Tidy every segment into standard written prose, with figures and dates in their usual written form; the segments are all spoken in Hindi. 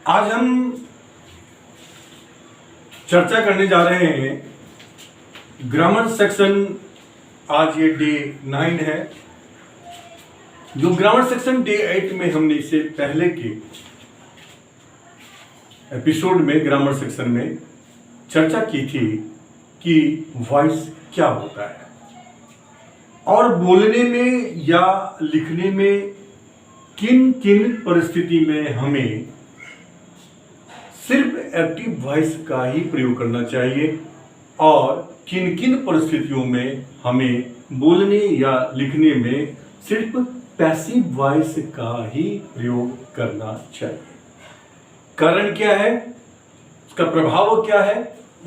आज हम चर्चा करने जा रहे हैं ग्रामर सेक्शन। आज ये डे 9 है। जो ग्रामर सेक्शन डे 8 में हमने इससे पहले के एपिसोड में ग्रामर सेक्शन में चर्चा की थी कि वॉइस क्या होता है और बोलने में या लिखने में किन किन परिस्थिति में हमें सिर्फ एक्टिव वॉइस का ही प्रयोग करना चाहिए और किन किन परिस्थितियों में हमें बोलने या लिखने में सिर्फ पैसिव वॉइस का ही प्रयोग करना चाहिए। कारण क्या है, उसका प्रभाव क्या है,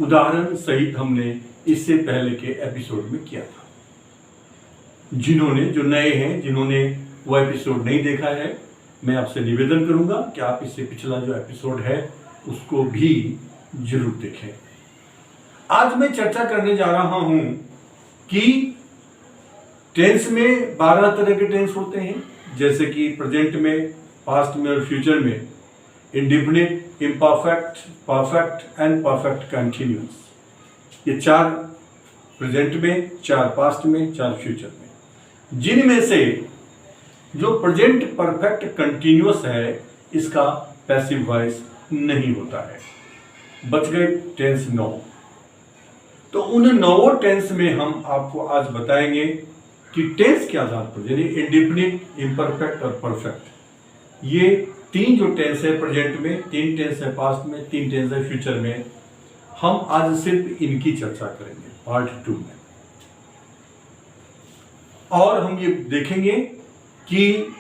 उदाहरण सहित हमने इससे पहले के एपिसोड में किया था। जिन्होंने जो नए हैं, जिन्होंने वो एपिसोड नहीं देखा है, मैं आपसे निवेदन करूंगा कि आप इससे पिछला जो एपिसोड है उसको भी जरूर देखें। आज मैं चर्चा करने जा रहा हूं कि टेंस में 12 तरह के टेंस होते हैं, जैसे कि प्रेजेंट में, पास्ट में और फ्यूचर में, indefinite, imperfect, perfect and perfect continuous. ये 4 प्रेजेंट में, 4 पास्ट में, 4 फ्यूचर में। जिनमें से जो प्रेजेंट परफेक्ट कंटिन्यूअस है इसका पैसिव वॉइस नहीं होता है। बच गए टेंस 9। तो उन 9 टेंस में हम आपको आज बताएंगे कि टेंस के आधार पर, यानी इंडेफिनिट, इम्परफेक्ट और परफेक्ट, ये 3 जो टेंस है प्रेजेंट में, 3 टेंस है पास्ट में, 3 टेंस है फ्यूचर में, हम आज सिर्फ इनकी चर्चा करेंगे पार्ट 2 में। और हम ये देखेंगे कि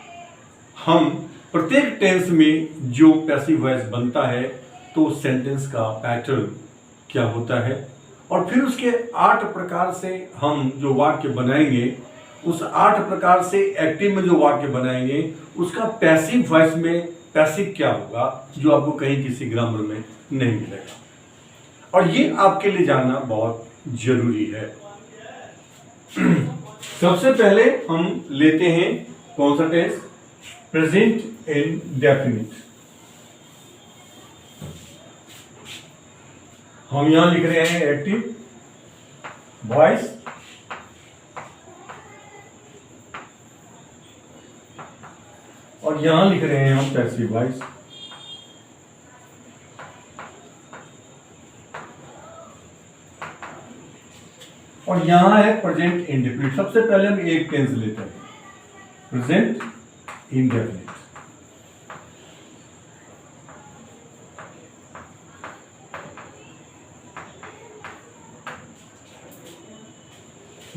हम प्रत्येक टेंस में जो पैसिव वॉइस बनता है तो सेंटेंस का पैटर्न क्या होता है, और फिर उसके 8 प्रकार से हम जो वाक्य बनाएंगे, उस 8 प्रकार से एक्टिव में जो वाक्य बनाएंगे उसका पैसिव वॉइस में पैसिव क्या होगा, जो आपको कहीं किसी ग्रामर में नहीं मिलेगा। और ये आपके लिए जानना बहुत जरूरी है। सबसे पहले हम लेते हैं कौन सा टेंस, प्रेजेंट इंडेफिनिट। हम यहां लिख रहे हैं एक्टिव वॉइस, और यहां लिख रहे हैं हम पैसिव वॉइस। और यहां है प्रेजेंट इंडेफिनिट। सबसे पहले हम एक टेंस लेते हैं, प्रेजेंट इंडेफिनिट।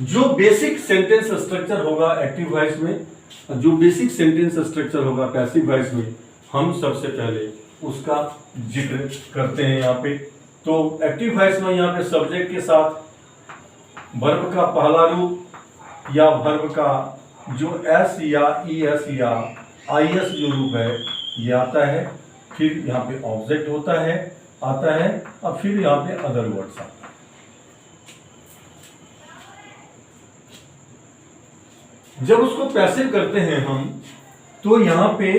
जो बेसिक सेंटेंस स्ट्रक्चर होगा एक्टिव वॉइस में, जो बेसिक सेंटेंस स्ट्रक्चर होगा पैसिव वॉइस में, हम सबसे पहले उसका जिक्र करते हैं यहाँ पे। तो एक्टिव वॉइस में यहाँ पे सब्जेक्ट के साथ वर्ब का पहला रूप या वर्ब का जो एस या ईएस या आईएस जो रूप है ये आता है। फिर यहाँ पे ऑब्जेक्ट होता है, आता है, और फिर यहाँ पे अदर वर्ड्स आता है। जब उसको पैसिव करते हैं हम, तो यहाँ पे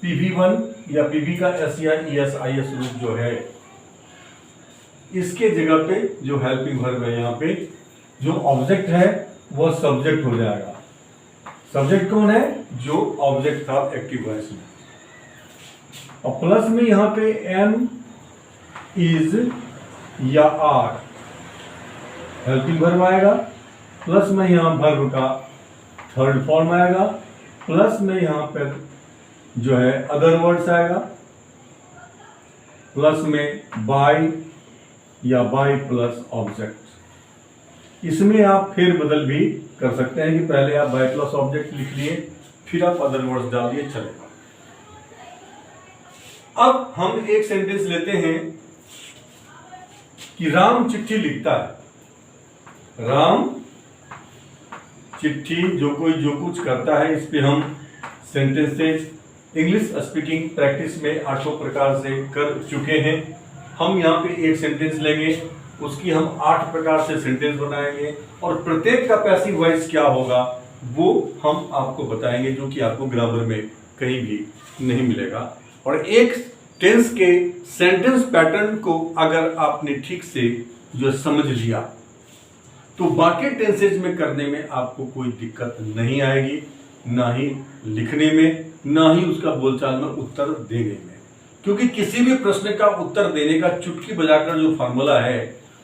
PV1 या PV का एस या ईएस आईएस रूप जो है, इसके जगह पे जो हेल्पिंग वर्ब है, यहाँ पे जो ऑब्जेक्ट है वो सब्जेक्ट हो जाएगा। सब्जेक्ट कौन है? जो ऑब्जेक्ट था एक्टिव वॉइस में। और प्लस में यहां पे एम, इज या आर हेल्पिंग वर्ब आएगा। प्लस में यहां वर्ब का थर्ड फॉर्म आएगा। प्लस में यहां पर जो है अदर वर्ड्स आएगा। प्लस में बाय या बाय प्लस ऑब्जेक्ट। इसमें आप फेर बदल भी कर सकते हैं कि पहले आप बाय प्लस ऑब्जेक्ट लिख लिए, फिर आप अदर वर्ड्स डाल दिए, चलेगा। अब हम एक सेंटेंस लेते हैं कि राम चिट्ठी लिखता है। राम चिट्ठी, जो कोई जो कुछ करता है, इस पे हम सेंटेंसेस इंग्लिश स्पीकिंग प्रैक्टिस में 8 प्रकार से कर चुके हैं। हम यहाँ पे एक सेंटेंस लेंगे, उसकी हम 8 प्रकार से सेंटेंस बनाएंगे, और प्रत्येक का पैसिव वॉइस क्या होगा वो हम आपको बताएंगे, जो कि आपको ग्रामर में कहीं भी नहीं मिलेगा। और एक टेंस के सेंटेंस पैटर्न को अगर आपने ठीक से जो समझ लिया तो बाकी टेंसेज में करने में आपको कोई दिक्कत नहीं आएगी, ना ही लिखने में, ना ही उसका बोलचाल में उत्तर देने में। क्योंकि किसी भी प्रश्न का उत्तर देने का चुटकी बजाकर जो फॉर्मूला है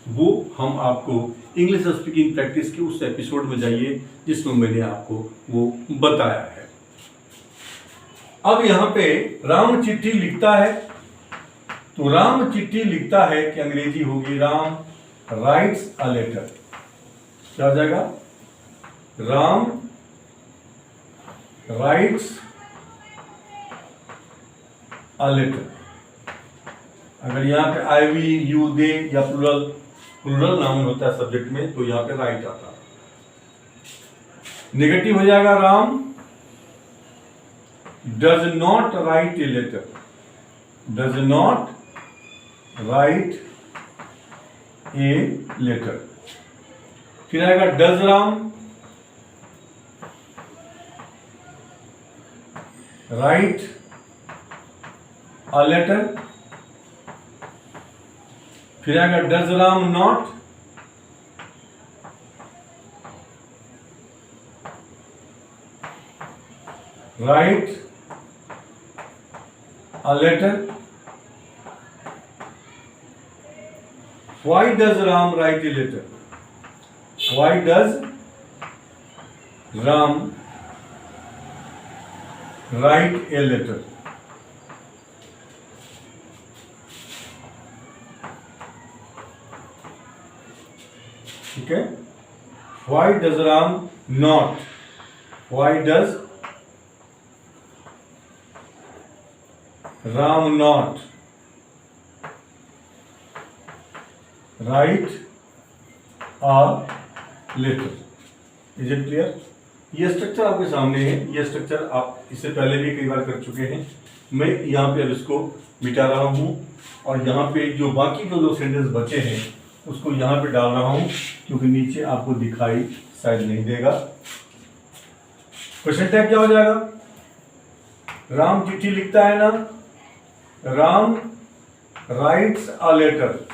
वो हम आपको इंग्लिश स्पीकिंग प्रैक्टिस के उस एपिसोड में जाइए जिसमें मैंने आपको वो बताया है। अब यहाँ पे राम चिट्ठी लिखता है, तो राम चिट्ठी लिखता है कि अंग्रेजी होगी राम राइट्स अ लेटर। क्या हो जाएगा? Ram writes a letter. अगर यहाँ पे आई वी यू दे या प्लूरल नाउन होता है सब्जेक्ट में तो यहाँ पे राइट आता है। नेगेटिव हो जाएगा Ram does not write a letter, does not write a letter. फिर आएगा does Ram write a letter. फिर आएगा does Ram not write a letter. Why does Ram write a letter, why does Ram write a letter. ठीक है। Why does Ram not, why does Ram not write a letter. Is it clear? ये स्ट्रक्चर आपके सामने है, ये स्ट्रक्चर आप इससे पहले भी कई बार कर चुके हैं। मैं यहाँ पे अब इसको मिटा रहा हूँ और यहाँ पे जो बाकी जो सेंटेंस बचे हैं उसको यहाँ पे डाल रहा हूँ क्योंकि नीचे आपको दिखाई शायद नहीं देगा। क्वेश्चन टैग क्या हो जाएगा? राम चिट्ठी लिखता है ना, Ram writes a letter.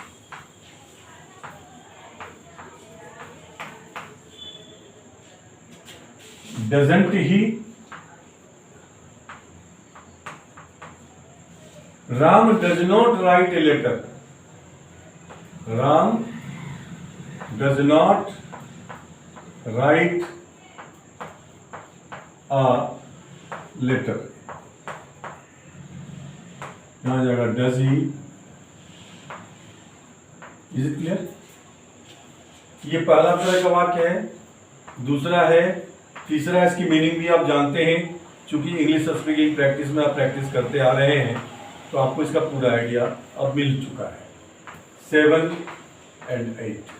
Doesn't he Ram does not write a letter, Ram does not write a letter. यहां जाएगा does he. Is it clear? ये पहला तरह का वाक्य है। दूसरा है, तीसरा इसकी मीनिंग भी आप जानते हैं, क्योंकि इंग्लिश स्पीकिंग प्रैक्टिस में आप प्रैक्टिस करते आ रहे हैं तो आपको इसका पूरा आइडिया अब मिल चुका है। 7 and 8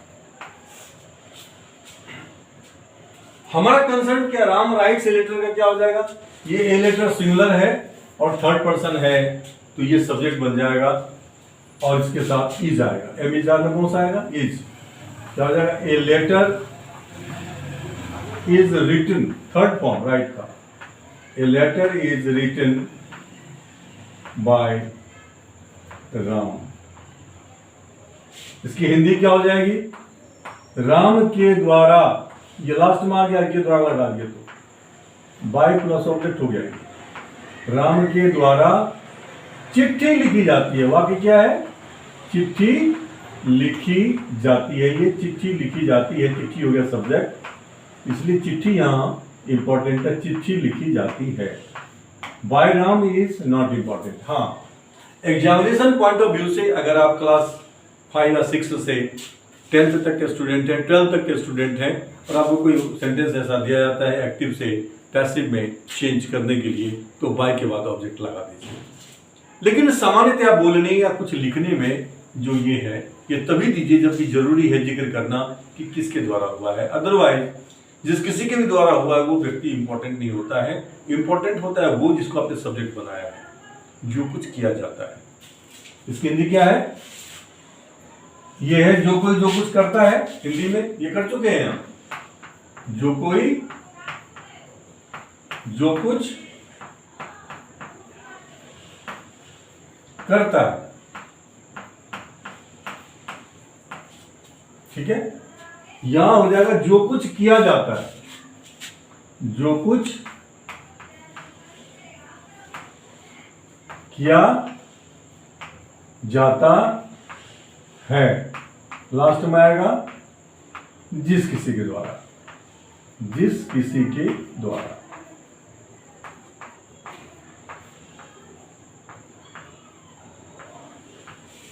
हमारा कंसर्न क्या? राम राइट्स ए लेटर का क्या हो जाएगा? ये ए लेटर सिंगुलर है और थर्ड पर्सन है तो ये सब्जेक्ट बन जाएगा और इसके साथ इज आएगा। एम इज आगे कौन सा आएगा? इज। क्या हो जाएगा? A letter is written, third form write का। A letter is written by Ram. इसकी हिंदी क्या हो जाएगी? राम के द्वारा, ये लास्ट में आ गया, के द्वारा लगा दिया तो बाय प्लस ऑब्जेक्ट हो गया। राम के द्वारा चिट्ठी लिखी जाती है। वाक्य क्या है? चिट्ठी लिखी जाती है। ये चिट्ठी लिखी जाती है, चिट्ठी हो गया सब्जेक्ट, इसलिए चिट्ठी यहां इंपॉर्टेंट है। चिट्ठी लिखी जाती है। By Ram is not important. हाँ, एग्जामिनेशन पॉइंट ऑफ व्यू से अगर आप क्लास 5 या 6 से 10th तक के स्टूडेंट हैं, 12th तक के स्टूडेंट हैं और आपको कोई सेंटेंस ऐसा दिया जाता है एक्टिव से पैसिव में चेंज करने के लिए, तो बाय के बाद ऑब्जेक्ट लगा दीजिए। लेकिन सामान्यतः बोलने या कुछ लिखने में जो ये है, ये तभी दीजिए जबकि जरूरी है जिक्र करना कि किसके द्वारा हुआ है। अदरवाइज जिस किसी के भी द्वारा हुआ है वो व्यक्ति इंपॉर्टेंट नहीं होता है। इंपॉर्टेंट होता है वो जिसको आपने सब्जेक्ट बनाया है, जो कुछ किया जाता है। इसकी हिंदी क्या है? ये है जो कोई जो कुछ करता है। हिंदी में ये कर चुके हैं हम। जो कोई जो कुछ करता है। ठीक है, यहां हो जाएगा जो कुछ किया जाता है, जो कुछ किया जाता है। लास्ट में आएगा जिस किसी के द्वारा, जिस किसी के द्वारा।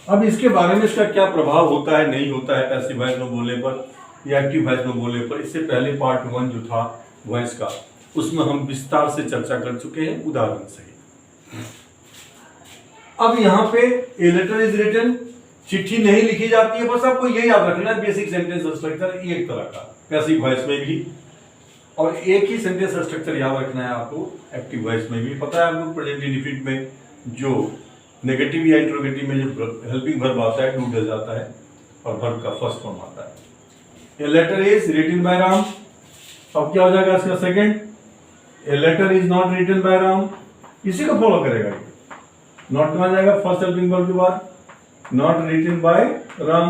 अब इसके बारे में इसका क्या प्रभाव होता है नहीं होता है पैसिव वॉइस में बोलने पर या एक्टिव वॉइस में बोलने पर, इससे पहले पार्ट 1 जो था वॉइस का, उसमें हम विस्तार से चर्चा कर चुके हैं उदाहरण सहित। अब यहां पे ए लेटर इज रिटन, चिट्ठी नहीं लिखी जाती है, बस आपको ये याद रखना है बेसिक सेंटेंस स्ट्रक्चर एक तरह का पैसिव वॉइस में भी, और एक ही सेंटेंस स्ट्रक्चर याद रखना है आपको एक्टिव वॉइस में भी। पता है आपको प्रेजेंट इंडेफिनिट में जो नेगेटिव या इंट्रोगेटिव में जो हेल्पिंग वर्ब आता है डू डज आता है और वर्ब का फर्स्ट फॉर्म आता है। A letter is written by Ram, अब क्या हो जाएगा इसका second, a letter is not written by Ram, इसी को फॉलो करेगा। नॉट में आ जाएगा फर्स्ट हेल्पिंग वर्ब के बाद, नॉट रिटन बाय राम।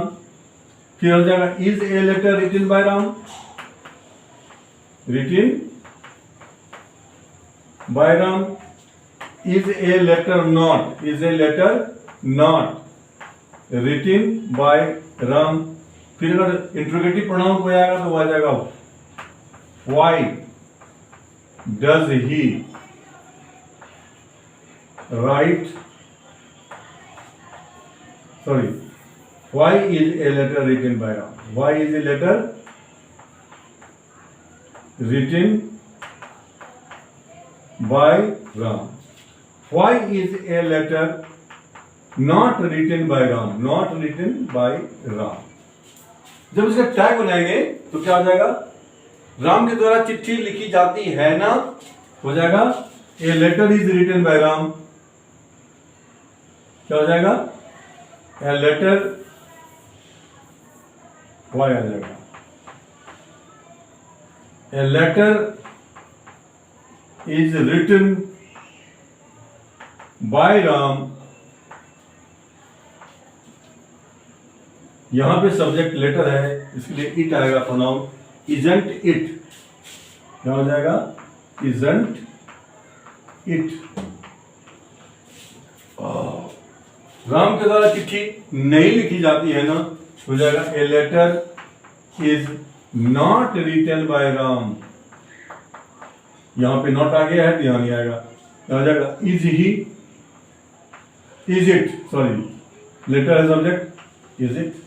फिर हो जाएगा is a letter written by Ram, written by Ram. Is a letter not, is a letter not written by Ram. फिर अगर इंट्रोगेटिव प्रोनाउन को आएगा तो आ जाएगा why does he write, sorry, why is a letter written by Ram? Why is a letter written by Ram? Why is a letter not written by Ram? Not written by Ram. जब इसका टैग बनाएंगे तो क्या हो जाएगा, राम के द्वारा चिट्ठी लिखी जाती है ना, हो जाएगा a letter is written by Ram. क्या हो जाएगा, A letter why आ जाएगा, a letter is written by Ram। यहां पे सब्जेक्ट लेटर है, इसके लिए इट आएगा प्रोनाउन, isn't it, क्या हो जाएगा, isn't it। राम के द्वारा चिट्ठी नहीं लिखी जाती है ना, हो जाएगा a letter is not written by Ram. यहां पे नॉट आ गया है तो यहां नहीं आएगा, हो जाएगा is he, is it, sorry letter है सब्जेक्ट, इज इट।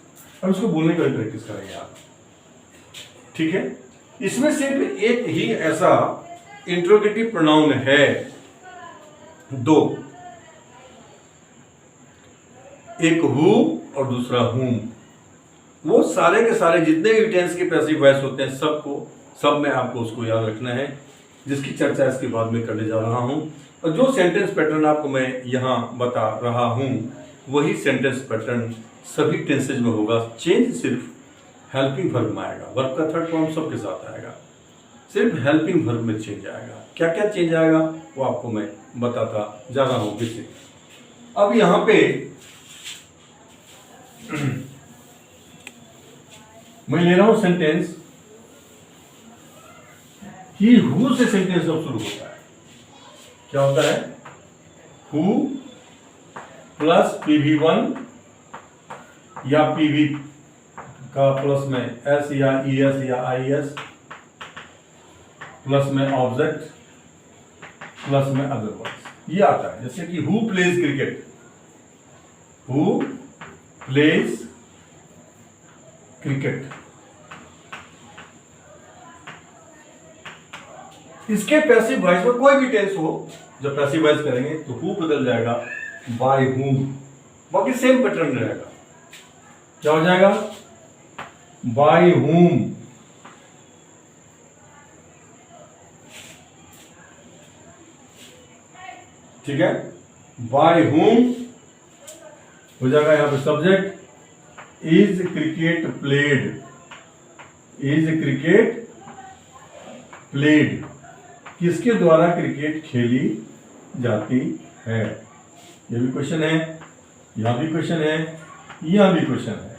अब इसको बोलने का प्रैक्टिस करेंगे आप। ठीक है, इसमें सिर्फ एक ही ऐसा इंट्रोगेटिव प्रोनाउन है, दो, एक हु और दूसरा हुम। वो सारे के सारे जितने भी टेंस के पैसिव वॉइस होते हैं सब में आपको उसको याद रखना है, जिसकी चर्चा इसके बाद में करने जा रहा हूं। और जो सेंटेंस पैटर्न आपको मैं यहां बता रहा हूं वही सेंटेंस पैटर्न सभी टेंसेज में होगा। चेंज सिर्फ हेल्पिंग वर्ब में आएगा, वर्ब का थर्ड फॉर्म सबके साथ आएगा, सिर्फ हेल्पिंग वर्ब में चेंज आएगा। क्या क्या चेंज आएगा वो आपको मैं बताता जा रहा हूं बेसिक। अब यहां पे मैं ले रहा हूं सेंटेंस, ही हु से सेंटेंस जब शुरू होता है क्या होता है, हु प्लस PV1 या PV का प्लस में S या ES या IS, प्लस में ऑब्जेक्ट, प्लस में अदर वर्ड्स, ये आता है। जैसे कि who plays cricket, who plays cricket. इसके पैसिव वॉइस में कोई भी टेंस हो, जब पैसिव वॉइस करेंगे तो हु बदल जाएगा बाय हुम, बाकी सेम पैटर्न रहेगा। क्या हो जाएगा, बाय हुम। ठीक है, बाय हुम हो जाएगा यहां पे subject, is cricket played, is cricket played, किसके द्वारा क्रिकेट खेली जाती है, ये भी क्वेश्चन है। यहां भी क्वेश्चन है, यहां भी क्वेश्चन है।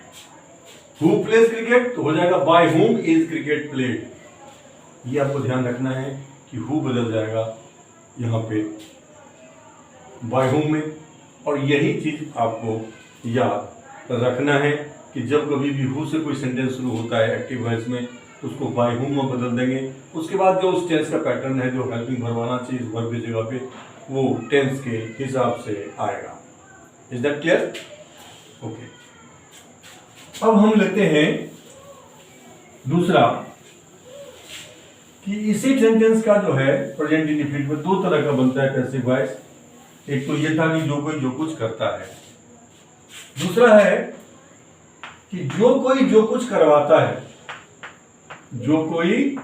हु प्लेज क्रिकेट, तो हो जाएगा by whom is cricket played. ये आपको ध्यान रखना है कि हु बदल जाएगा यहाँ पे बाय हुम में, और यही चीज आपको याद रखना है कि जब कभी भी हु से कोई सेंटेंस शुरू होता है एक्टिव वॉइस में, तो उसको बाय हुम में बदल देंगे। उसके बाद जो उस टेंस का पैटर्न है, जो हेल्पिंग वर्ब आना चाहिए इस वर्ब की जगह पे, वो टेंस के हिसाब से आएगा। Is that clear? ओके। अब हम लेते हैं दूसरा कि इसी सेंटेंस का जो है प्रेजेंट इंडेफिनिट में दो तरह का बनता है पैसिव वॉइस। एक तो ये था कि जो कोई जो कुछ करता है, दूसरा है कि जो कोई जो कुछ करवाता है। जो कोई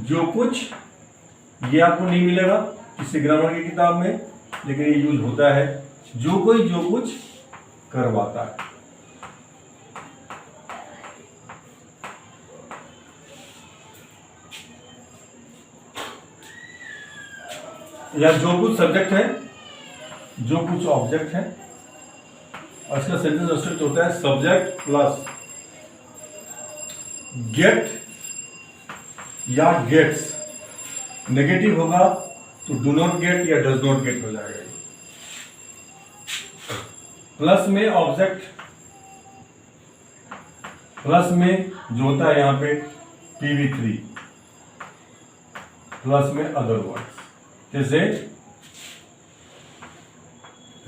जो कुछ, ये आपको नहीं मिलेगा किसी ग्रामर की किताब में, लेकिन ये यूज होता है। जो कोई जो कुछ करवाता है, या जो कुछ सब्जेक्ट है, जो कुछ ऑब्जेक्ट है। और इसका सेंटेंस स्ट्रक्चर होता है सब्जेक्ट प्लस गेट या गेट्स। नेगेटिव होगा तो डू नॉट गेट या डज नॉट गेट हो जाएगा। प्लस में ऑब्जेक्ट, प्लस में जो होता है यहां पे PV3, प्लस में अदर वर्ड्स। जैसे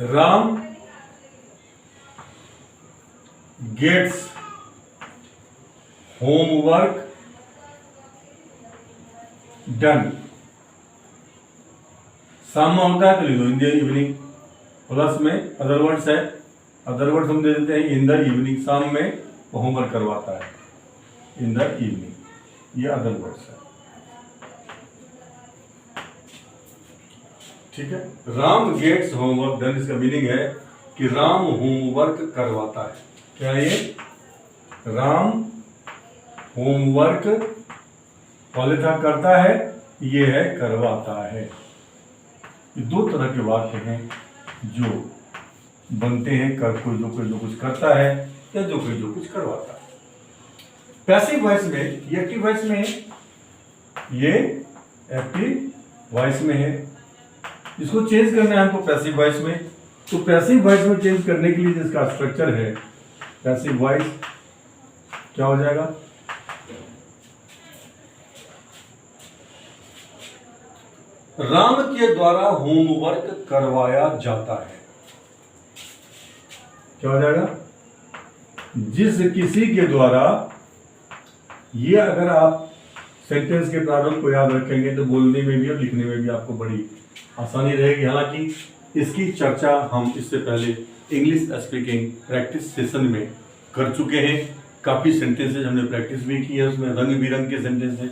राम गेट्स होमवर्क डन। शाम में होता है तो लिख दो इन द इवनिंग, प्लस में अदर वर्ड्स है। अदर वर्ड्स हम दे देते हैं इन द इवनिंग। शाम में होमवर्क करवाता है इन द इवनिंग, ये अदर वर्ड्स है। ठीक है। राम गेट्स होमवर्क डन, इसका मीनिंग है कि राम होमवर्क करवाता है। क्या ये? राम होमवर्क पहले था करता है, ये है करवाता है। ये दो तरह के वाक्य हैं जो बनते हैं कर कोई जो कुछ करता है या जो कोई जो कुछ करवाता है। पैसिव वॉइस में, ये एक्टिव वॉइस में है, ये एक्टिव वॉइस में है। इसको चेंज करना है हमको पैसिव वॉइस में। तो पैसिव वॉइस में चेंज करने के लिए जिसका स्ट्रक्चर है पैसिव वॉइस, क्या हो जाएगा? राम के द्वारा होमवर्क करवाया जाता है। क्या हो जाएगा? जिस किसी के द्वारा, ये अगर आप सेंटेंस के प्रारंभ को याद रखेंगे तो बोलने में भी और लिखने में भी आपको बड़ी आसानी रहेगी। हालांकि इसकी चर्चा हम इससे पहले इंग्लिश स्पीकिंग प्रैक्टिस सेशन में कर चुके हैं। काफ़ी सेंटेंसेज हमने प्रैक्टिस भी की है, उसमें रंग बिरंग के सेंटेंसेज।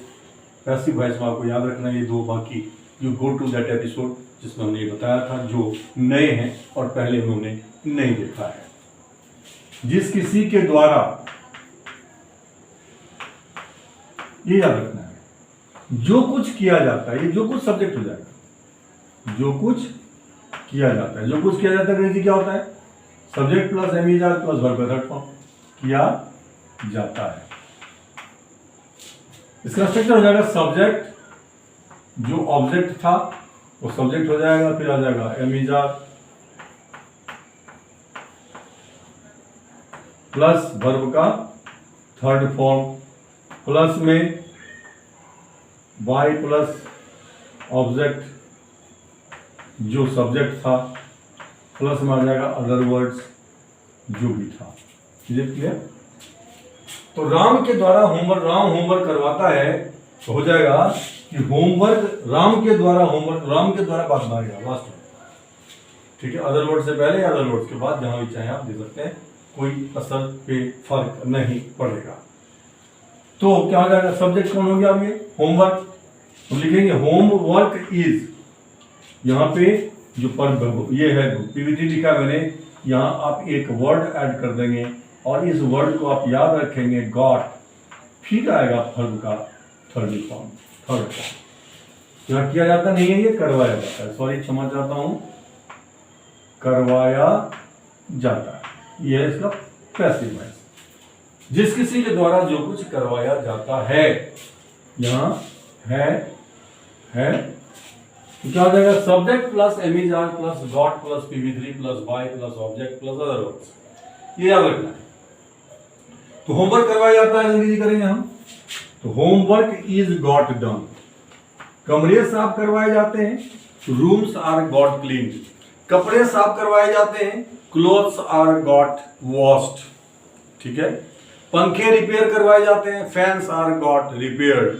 पैसिव वॉइस में आपको याद रखना है ये दो, बाकी you go to that episode जिसमें हमने ये बताया था, जो नए हैं और पहले उन्होंने नहीं देखा है। जिस किसी के द्वारा, ये याद रखना है। जो कुछ किया जाता है, ये जो कुछ सब्जेक्ट हो जाएगा। जो कुछ किया जाता है, जो कुछ किया जाता है अंग्रेजी क्या होता है? Subject plus am is are plus verb का थर्ड फॉर्म, किया जाता है। इसका स्ट्रक्चर हो जाएगा सब्जेक्ट, जो ऑब्जेक्ट था वो सब्जेक्ट हो जाएगा, फिर आ जाएगा एमिजार प्लस वर्ब का थर्ड फॉर्म, प्लस में बाय प्लस ऑब्जेक्ट जो सब्जेक्ट था, प्लस में आ जाएगा अदर वर्ड्स जो भी था। क्लियर? तो राम के द्वारा होमवर्क, राम होमवर्क करवाता है तो हो जाएगा कि होमवर्क राम के द्वारा, होमवर्क राम के द्वारा बाद में आएगा लास्ट में। ठीक है, अदर वर्ड से पहले या अदर वर्ड के बाद, जहां भी चाहे आप दे सकते हैं, कोई असर पे फर्क नहीं पड़ेगा। तो क्या हो जाएगा? सब्जेक्ट कौन हो गया? अब ये होमवर्क, तो लिखेंगे होमवर्क इज। यहाँ पे जो पर ये है PV3 लिखा मैंने, यहाँ आप एक वर्ड ऐड कर देंगे और इस वर्ड को आप याद रखेंगे गॉट, फिर आएगा फर्ब का थर्ड फॉर्म। यहाँ किया जाता नहीं है, ये करवाया जाता है। सॉरी, क्षमा चाहता हूं, करवाया जाता है, यह है इसका पैसिव वॉइस। जिस किसी के द्वारा जो कुछ करवाया जाता है, यहां है तो क्या हो जाएगा, subject plus am is are plus got plus पीवी3 plus by plus object plus other words, ये याद रखना है। तो होमवर्क करवाया जाता है, जल्दी करेंगे हम। तो होमवर्क इज गॉट डन, कमरे साफ करवाए जाते हैं, रूम्स आर गॉट क्लीन, कपड़े साफ करवाए जाते हैं, क्लोथ्स आर गॉट वॉश्ड, ठीक है। पंखे रिपेयर करवाए जाते हैं, फैंस आर गॉट रिपेयर्ड।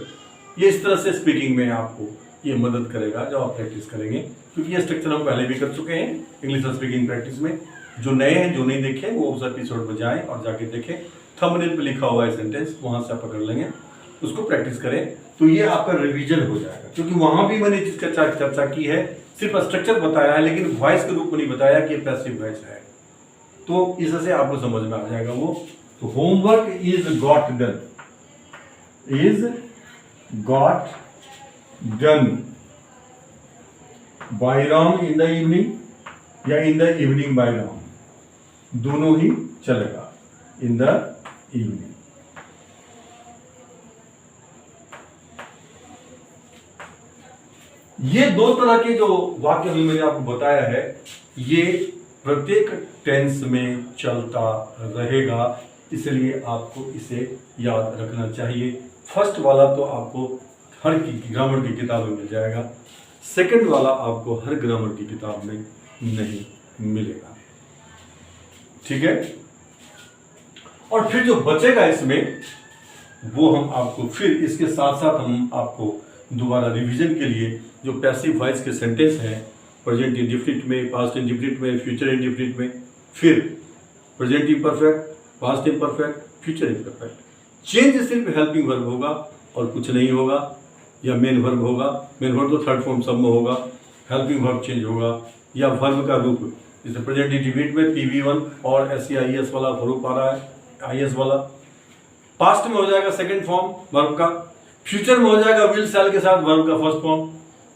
ये इस तरह से स्पीकिंग में आपको ये मदद करेगा जब आप प्रैक्टिस करेंगे, क्योंकि ये स्ट्रक्चर हम पहले भी कर चुके हैं इंग्लिश और स्पीकिंग प्रैक्टिस में। जो नए हैं, जो नहीं देखे, वो उस एपिसोड में जाएं और जाके देखें, थंबनेल पे लिखा हुआ है सेंटेंस, वहां से आप पकड़ लेंगे, उसको प्रैक्टिस करें तो ये आपका रिवीजन हो जाएगा। क्योंकि वहां भी मैंने जिसका चर्चा की है, सिर्फ स्ट्रक्चर बताया है, लेकिन वॉइस के रूप में नहीं बताया कि ये पैसिव वॉइस है, तो इससे आपको समझ में आ जाएगा वो। तो homework is got done, is got done by Ram in the evening या in the evening by Ram, दोनों ही चलेगा, इन द इवनिंग। ये दो तरह के जो वाक्य अभी मैंने आपको बताया है, ये प्रत्येक टेंस में चलता रहेगा, इसलिए आपको इसे याद रखना चाहिए। फर्स्ट वाला तो आपको हर ग्रामर की किताब में मिल जाएगा, सेकंड वाला आपको हर ग्रामर की किताब में नहीं मिलेगा, ठीक है। और फिर जो बचेगा इसमें, वो हम आपको फिर इसके साथ साथ हम आपको दोबारा रिवीजन के लिए जो पैसिव वॉइस के सेंटेंस हैं, प्रेजेंट इंडेफिनिट में, पास्ट इंडेफिनिट में, फ्यूचर इंडेफिनिट में, फिर present imperfect, past imperfect, future imperfect. Change सिर्फ हेल्पिंग वर्ब होगा और कुछ नहीं होगा, या मेन वर्ब होगा। मेन वर्ब तो थर्ड फॉर्म सब में होगा, हेल्पिंग वर्ब चेंज होगा, या वर्ब का रूप, जैसे प्रेजेंट इंडेफिनिट में PV1 और SEIS वाला रूप आ रहा है, IS वाला। पास्ट में हो जाएगा सेकंड फॉर्म वर्ब का, फ्यूचर में हो जाएगा विल शैल के साथ वर्ब का फर्स्ट फॉर्म।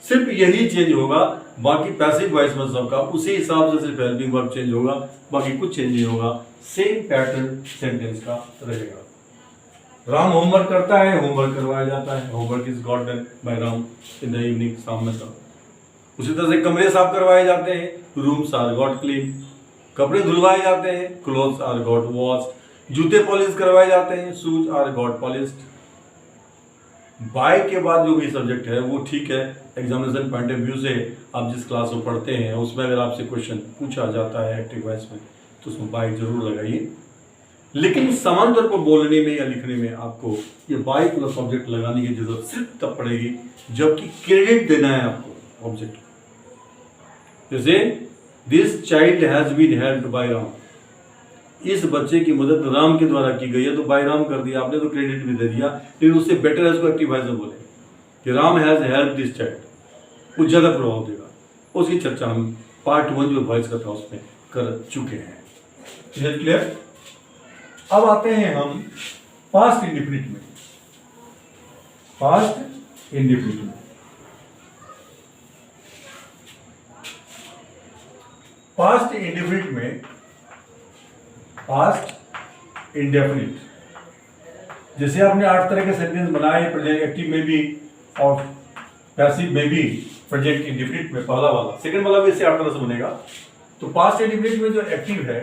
सिर्फ यही चेंज होगा, बाकी पैसिव वॉइस में सबका उसी हिसाब से सिर्फ हेल्पिंग वर्ब चेंज होगा, बाकी कुछ चेंज नहीं होगा, सेम पैटर्न सेंटेंस का रहेगा। राम होमवर्क करता है, होमवर्क करवाया जाता है, homework is got done by Ram in the evening, शाम में सब। उसी तरह से कमरे साफ करवाए जाते हैं, रूम्स आर गॉट क्लीन, कपड़े धुलवाए जाते हैं, क्लोथ्स आर गॉट वॉश्ड, जूते पॉलिश करवाए जाते हैं, shoes are got polished. By के बाद जो भी सब्जेक्ट है वो ठीक है, एग्जामिनेशन पॉइंट ऑफ व्यू से आप जिस क्लास में पढ़ते हैं उसमें अगर आपसे क्वेश्चन पूछा जाता है एक्टिव वॉइस में, तो उसमें बाय जरूर लगाइए। लेकिन समान तौर पर बोलने में या लिखने में आपको ये बाय प्लस ऑब्जेक्ट लगाने की जरूरत सिर्फ तब पड़ेगी जबकि क्रेडिट देना है आपको ऑब्जेक्ट। जैसे this child has been helped by Ram, इस बच्चे की मदद राम के द्वारा की गई है, तो बाय राम कर दिया आपने, तो क्रेडिट भी दे दिया। लेकिन उससे बेटर है उसको एक्टिव वॉइस में बोले कि Ram has help this child, वो ज्यादा प्रभाव देगा। उसकी चर्चा हम पार्ट 1 जो वॉइस का था उसमें कर चुके हैं। क्लियर? अब आते हैं हम पास्ट इंडेफिनिट में। पास्ट इंडेफिनिट में पास्ट इंडेफिनिट में पास्ट इंडेफिनिट, जैसे आपने 8 तरह के सेंटेंस बनाए, प्रेजेंट एक्टिव में भी और पैसिव में भी, प्रेजेंट इंडेफिनिट में पहला वाला, सेकंड वाला भी इससे 8 तरह से बनेगा। तो पास्ट इंडेफिनिट में जो एक्टिव है,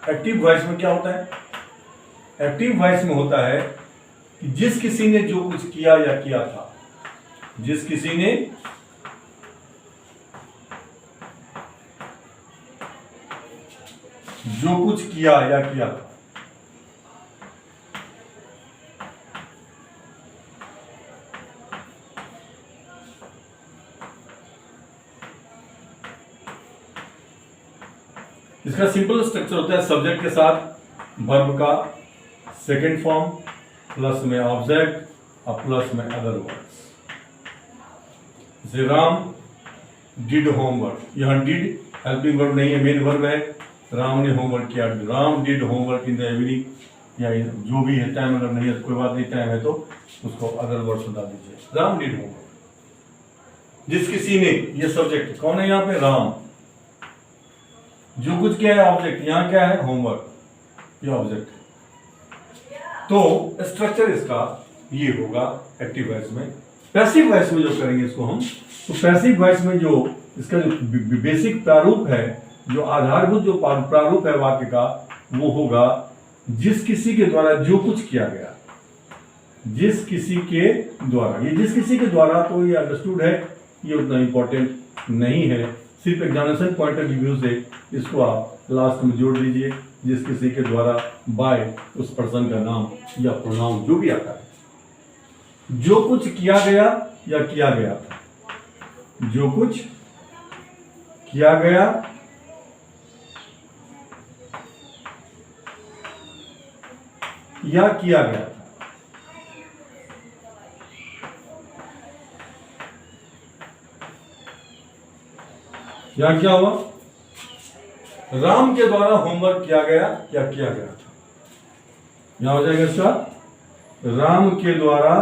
एक्टिव वॉइस में क्या होता है? एक्टिव वॉइस में होता है कि जिस किसी ने जो कुछ किया या किया था, जिस किसी ने जो कुछ किया या किया था, इसका सिंपल स्ट्रक्चर होता है सब्जेक्ट के साथ वर्ब का सेकंड फॉर्म, प्लस में ऑब्जेक्ट और प्लस में अदर वर्ड्स। जैसे राम डिड होमवर्क, यहां डिड हेल्पिंग वर्ब नहीं है, मेन वर्ब है। राम ने होमवर्क किया, Ram did homework in the evening, या जो भी है, टाइम अगर नहीं है कोई बात नहीं, टाइम है तो उसको अदर वर्ड्स बता दीजिए। राम डिड होमवर्क, जिस किसी ने, ये सब्जेक्ट कौन है यहाँ पे? राम। जो कुछ क्या है ऑब्जेक्ट, यहाँ क्या है होमवर्क, ये ऑब्जेक्ट। तो स्ट्रक्चर इसका ये होगा एक्टिव वॉइस में। पैसिव वॉइस में जो करेंगे इसको हम, तो पैसिव वॉइस में जो इसका जो बेसिक प्रारूप है, जो आधारभूत जो प्रारूप है वाक्य का, वो होगा जिस किसी के द्वारा जो कुछ किया गया, जिस किसी के द्वारा। ये जिस किसी के द्वारा तो ये अंडरस्टूड है, ये उतना इंपॉर्टेंट नहीं है, सिर्फ एग्जामिनेशन पॉइंट ऑफ व्यू से इसको आप लास्ट में जोड़ दीजिए, जिस किसी के द्वारा बाय उस पर्सन का नाम या प्रोनाउन जो भी आता है। जो कुछ किया गया या किया गया था, जो कुछ किया गया या किया गया था। यहां क्या हुआ, राम के द्वारा होमवर्क किया गया या किया गया था। यहां हो जाएगा इसका, राम के द्वारा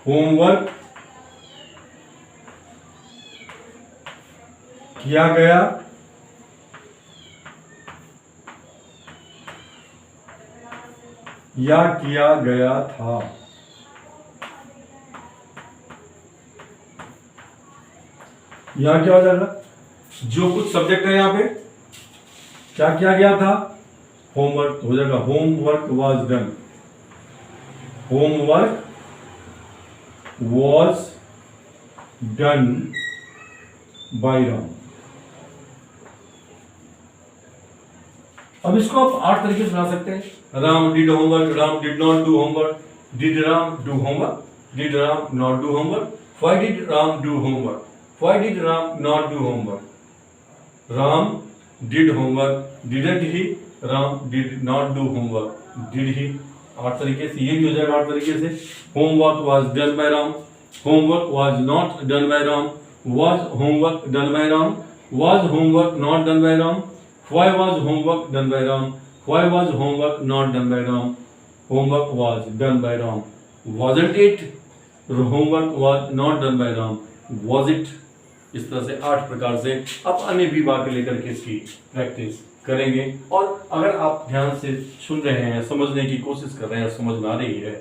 होमवर्क किया गया या किया गया था। यहां क्या हो जाएगा, जो कुछ सब्जेक्ट है यहां पे क्या किया गया था, होमवर्क हो जाएगा, homework was done, homework was done by Ram. अब इसको आप 8 तरीके से बना सकते हैं। Ram did homework, Ram did not do homework, did Ram do homework, did Ram not do homework, why did Ram do homework, why did Ram not do homework, Ram did homework, didn't he, Ram did not do homework, did he. 8 तरीके से ये भी हो जाएगा 8 तरीके से। Homework was done by Ram, homework was not done by Ram, was homework done by Ram, was homework not done by Ram, why was homework done by Ram, why was homework not done by Ram, homework was done by Ram, wasn't it, homework was not done by Ram, was it. इस तरह से 8 प्रकार से आप अन्य भी वाक्य लेकर के इसकी प्रैक्टिस करेंगे। और अगर आप ध्यान से सुन रहे हैं, समझने की कोशिश कर रहे हैं, समझ में आ रही है,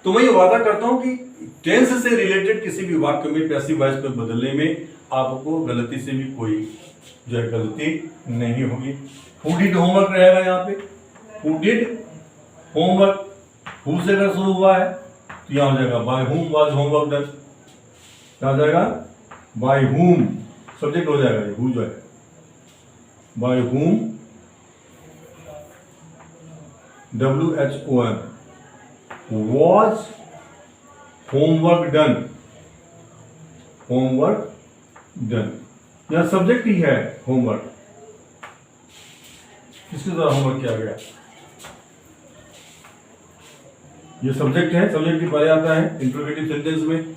तो मैं ये वादा करता हूं कि टेंस से रिलेटेड किसी भी वाक्य में पैसिव वॉइस पे बदलने में आपको गलती से भी कोई जो है गलती नहीं होगी। हु डिड होमवर्क रहेगा यहाँ पे, हु डिड होमवर्क, हु से अगर शुरू हुआ है तो यहां हो जाएगा by whom was homework done, क्या हो जाएगा बाय हुम, सब्जेक्ट हो जाएगा ये हु जो है, by whom WHOM was homework done, homework done. यह सब्जेक्ट ही है होमवर्क, किसके द्वारा होमवर्क किया गया, ये सब्जेक्ट है, सब्जेक्ट के पहले आता है इंट्रोगेटिव सेंटेंस में,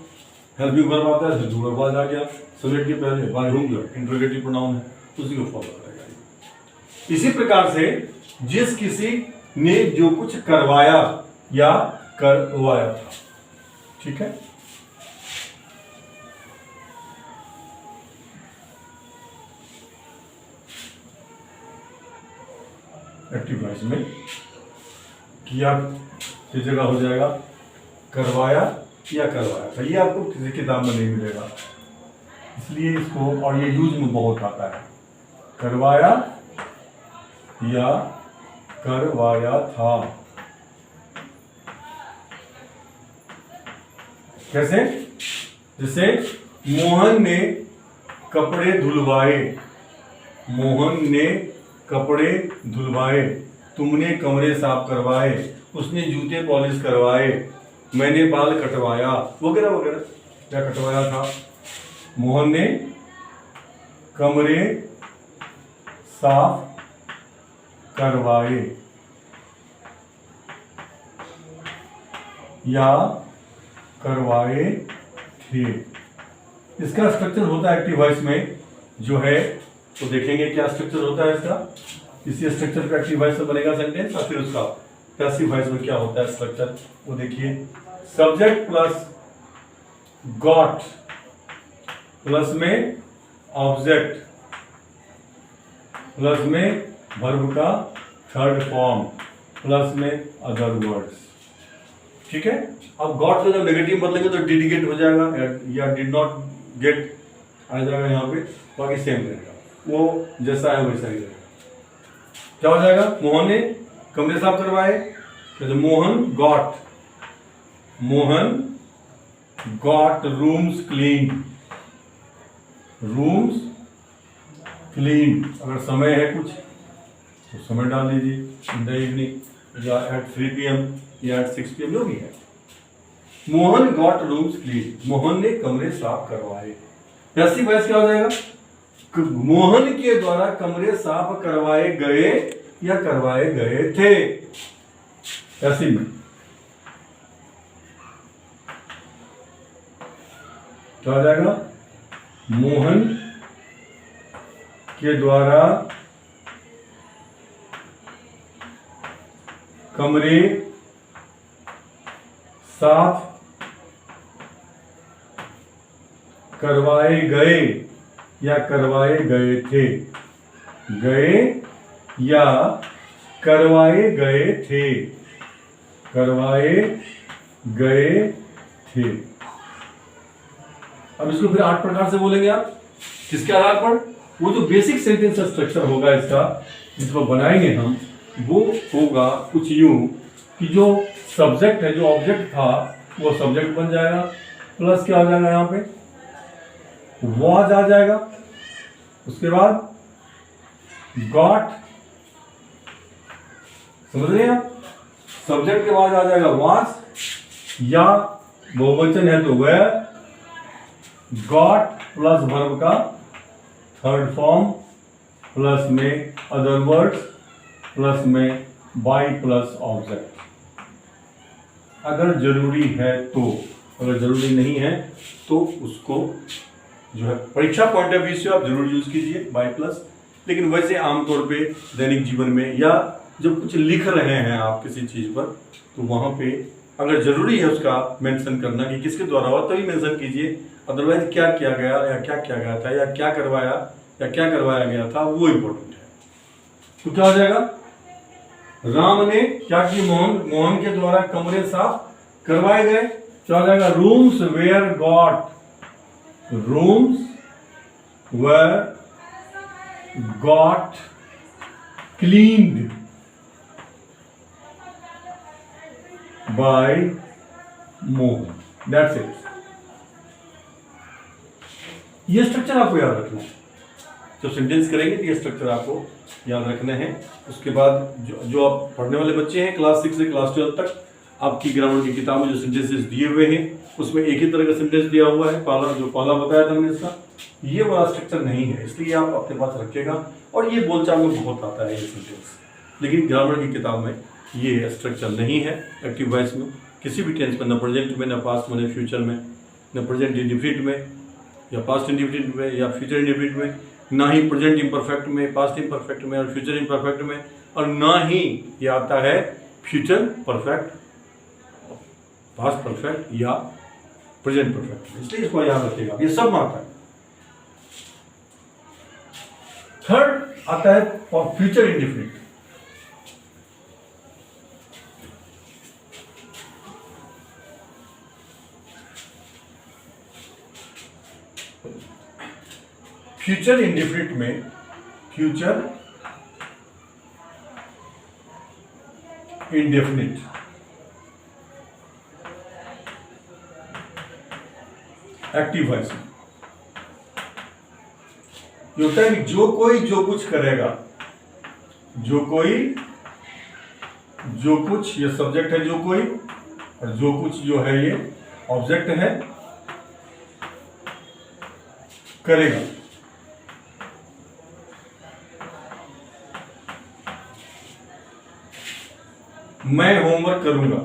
हेल्पिंग वर्ब आता है, फिर वर्ब आ गया, सब्जेक्ट के पहले बाय हुम जो इंट्रोगेटिव प्रोनाउन है, उसी को फॉलो करेगा। इसी प्रकार से जिस किसी ने जो कुछ करवाया या करवाया था, ठीक है। एक्टिव वॉइस में किया की जगह हो जाएगा करवाया या करवाया था। ये आपको किसी किताब में नहीं मिलेगा, इसलिए इसको, और ये यूज में बहुत आता है, करवाया या करवाया था। कैसे, जैसे मोहन ने कपड़े धुलवाए, मोहन ने कपड़े धुलवाए, तुमने कमरे साफ करवाए, उसने जूते पॉलिश करवाए, मैंने बाल कटवाया, वगैरह वगैरह। क्या कटवाया था, मोहन ने कमरे साफ करवाए या करवाए थे। इसका स्ट्रक्चर होता है एक्टिव वॉइस में जो है, तो देखेंगे क्या स्ट्रक्चर होता है इसका। इसी स्ट्रक्चर पे एक्टिव वॉइस में बनेगा सेंटेंस, और फिर उसका पैसिव वॉइस में क्या होता है स्ट्रक्चर, वो देखिए। सब्जेक्ट प्लस गॉट प्लस में ऑब्जेक्ट प्लस में वर्ब का थर्ड फॉर्म प्लस में अदर वर्ड्स। ठीक है, अब गॉट का जब नेगेटिव बदलेंगे तो डिड गेट हो जाएगा या डिड नॉट गेट आ जाएगा यहाँ पे, बाकी सेम रहेगा, वो जैसा है वैसा ही रहेगा। क्या हो जाएगा, मोहन ने कमरे साफ करवाए, तो Mohan got rooms clean, rooms clean. अगर समय है कुछ तो समय डाल लीजिए, इन द इवनिंग या एट 3 PM या एट 6 PM जो भी है। Mohan got rooms clean, Mohan ने कमरे साफ करवाए। पैसिव वॉइस क्या हो जाएगा, मोहन के द्वारा कमरे साफ करवाए गए या करवाए गए थे। पैसिव में क्या हो जाएगा, मोहन के द्वारा कमरे साफ करवाए गए या करवाए गए थे, गए या करवाए गए थे, करवाए गए थे। अब इसको फिर 8 प्रकार से बोलेंगे आप, किसके आधार पर, वो जो बेसिक सेंटेंस स्ट्रक्चर होगा इसका जिसको बनाएंगे हम, वो होगा कुछ यूं कि जो सब्जेक्ट है, जो ऑब्जेक्ट था वो सब्जेक्ट बन जाएगा, प्लस क्या आ जाएगा यहाँ पे, वॉज आ जाएगा, उसके बाद गॉट, समझ रहे हैं आप, सब्जेक्ट के बाद आ जाएगा वॉज, या बहुवचन है तो वेयर, गॉट प्लस वर्ब का थर्ड फॉर्म प्लस में अदर वर्ड्स प्लस में बाय प्लस ऑब्जेक्ट। अगर जरूरी है तो, अगर जरूरी नहीं है तो उसको जो है परीक्षा पॉइंट ऑफ व्यू से आप जरूर यूज कीजिए बाय प्लस, लेकिन वैसे आमतौर पे दैनिक जीवन में या जब कुछ लिख रहे हैं आप किसी चीज पर, तो वहां पे अगर जरूरी है उसका मेंशन करना कि किसके द्वारा हुआ तभी मेंशन कीजिए, अदरवाइज क्या किया गया या क्या किया गया था या क्या करवाया या क्या करवाया गया था वो इंपॉर्टेंट है। तो क्या हो जाएगा, राम ने क्या की, मोहन के द्वारा कमरे साफ करवाए गए, क्या हो जाएगा, rooms were got, rooms were got cleaned by Mohan. That's it. ये स्ट्रक्चर आपको याद रखना है, जब सेंटेंस करेंगे तो ये स्ट्रक्चर आपको याद रखना है। उसके बाद जो आप पढ़ने वाले बच्चे हैं क्लास 6 से क्लास 12 तक, आपकी ग्रामर की किताब में जो सेंटेंसेस दिए हुए हैं उसमें एक ही तरह का सेंटेंस दिया हुआ है, पहला बताया था हमने इसका, ये वाला स्ट्रक्चर नहीं है, इसलिए आप अपने पास रखिएगा। और ये बोलचाल में बहुत आता है ये सेंटेंस, लेकिन ग्रामर की किताब में ये स्ट्रक्चर नहीं है। एक्टिव वॉइस में किसी भी टेंस में, न प्रेजेंट में, न पास्ट में, न फ्यूचर में, न प्रेजेंट इंडिफिनिट में या पास्ट इंडिफिनिट में या फ्यूचर इंडिफिनिट में, ना ही प्रेजेंट इम्परफेक्ट में, पास्ट इम्परफेक्ट में और फ्यूचर इम्परफेक्ट में, और ना ही ये आता है फ्यूचर परफेक्ट, पास्ट परफेक्ट या प्रेजेंट परफेक्ट। इसलिए इसको याद रखिएगा, ये सब आता है। थर्ड आता है for future indefinite. Future indefinite में, फ्यूचर इंडेफिनिट एक्टिव वॉइस में होता है कि जो कोई जो कुछ करेगा, जो कोई जो कुछ, ये सब्जेक्ट है जो कोई, और जो कुछ जो है ये ऑब्जेक्ट है, करेगा। मैं होमवर्क करूंगा,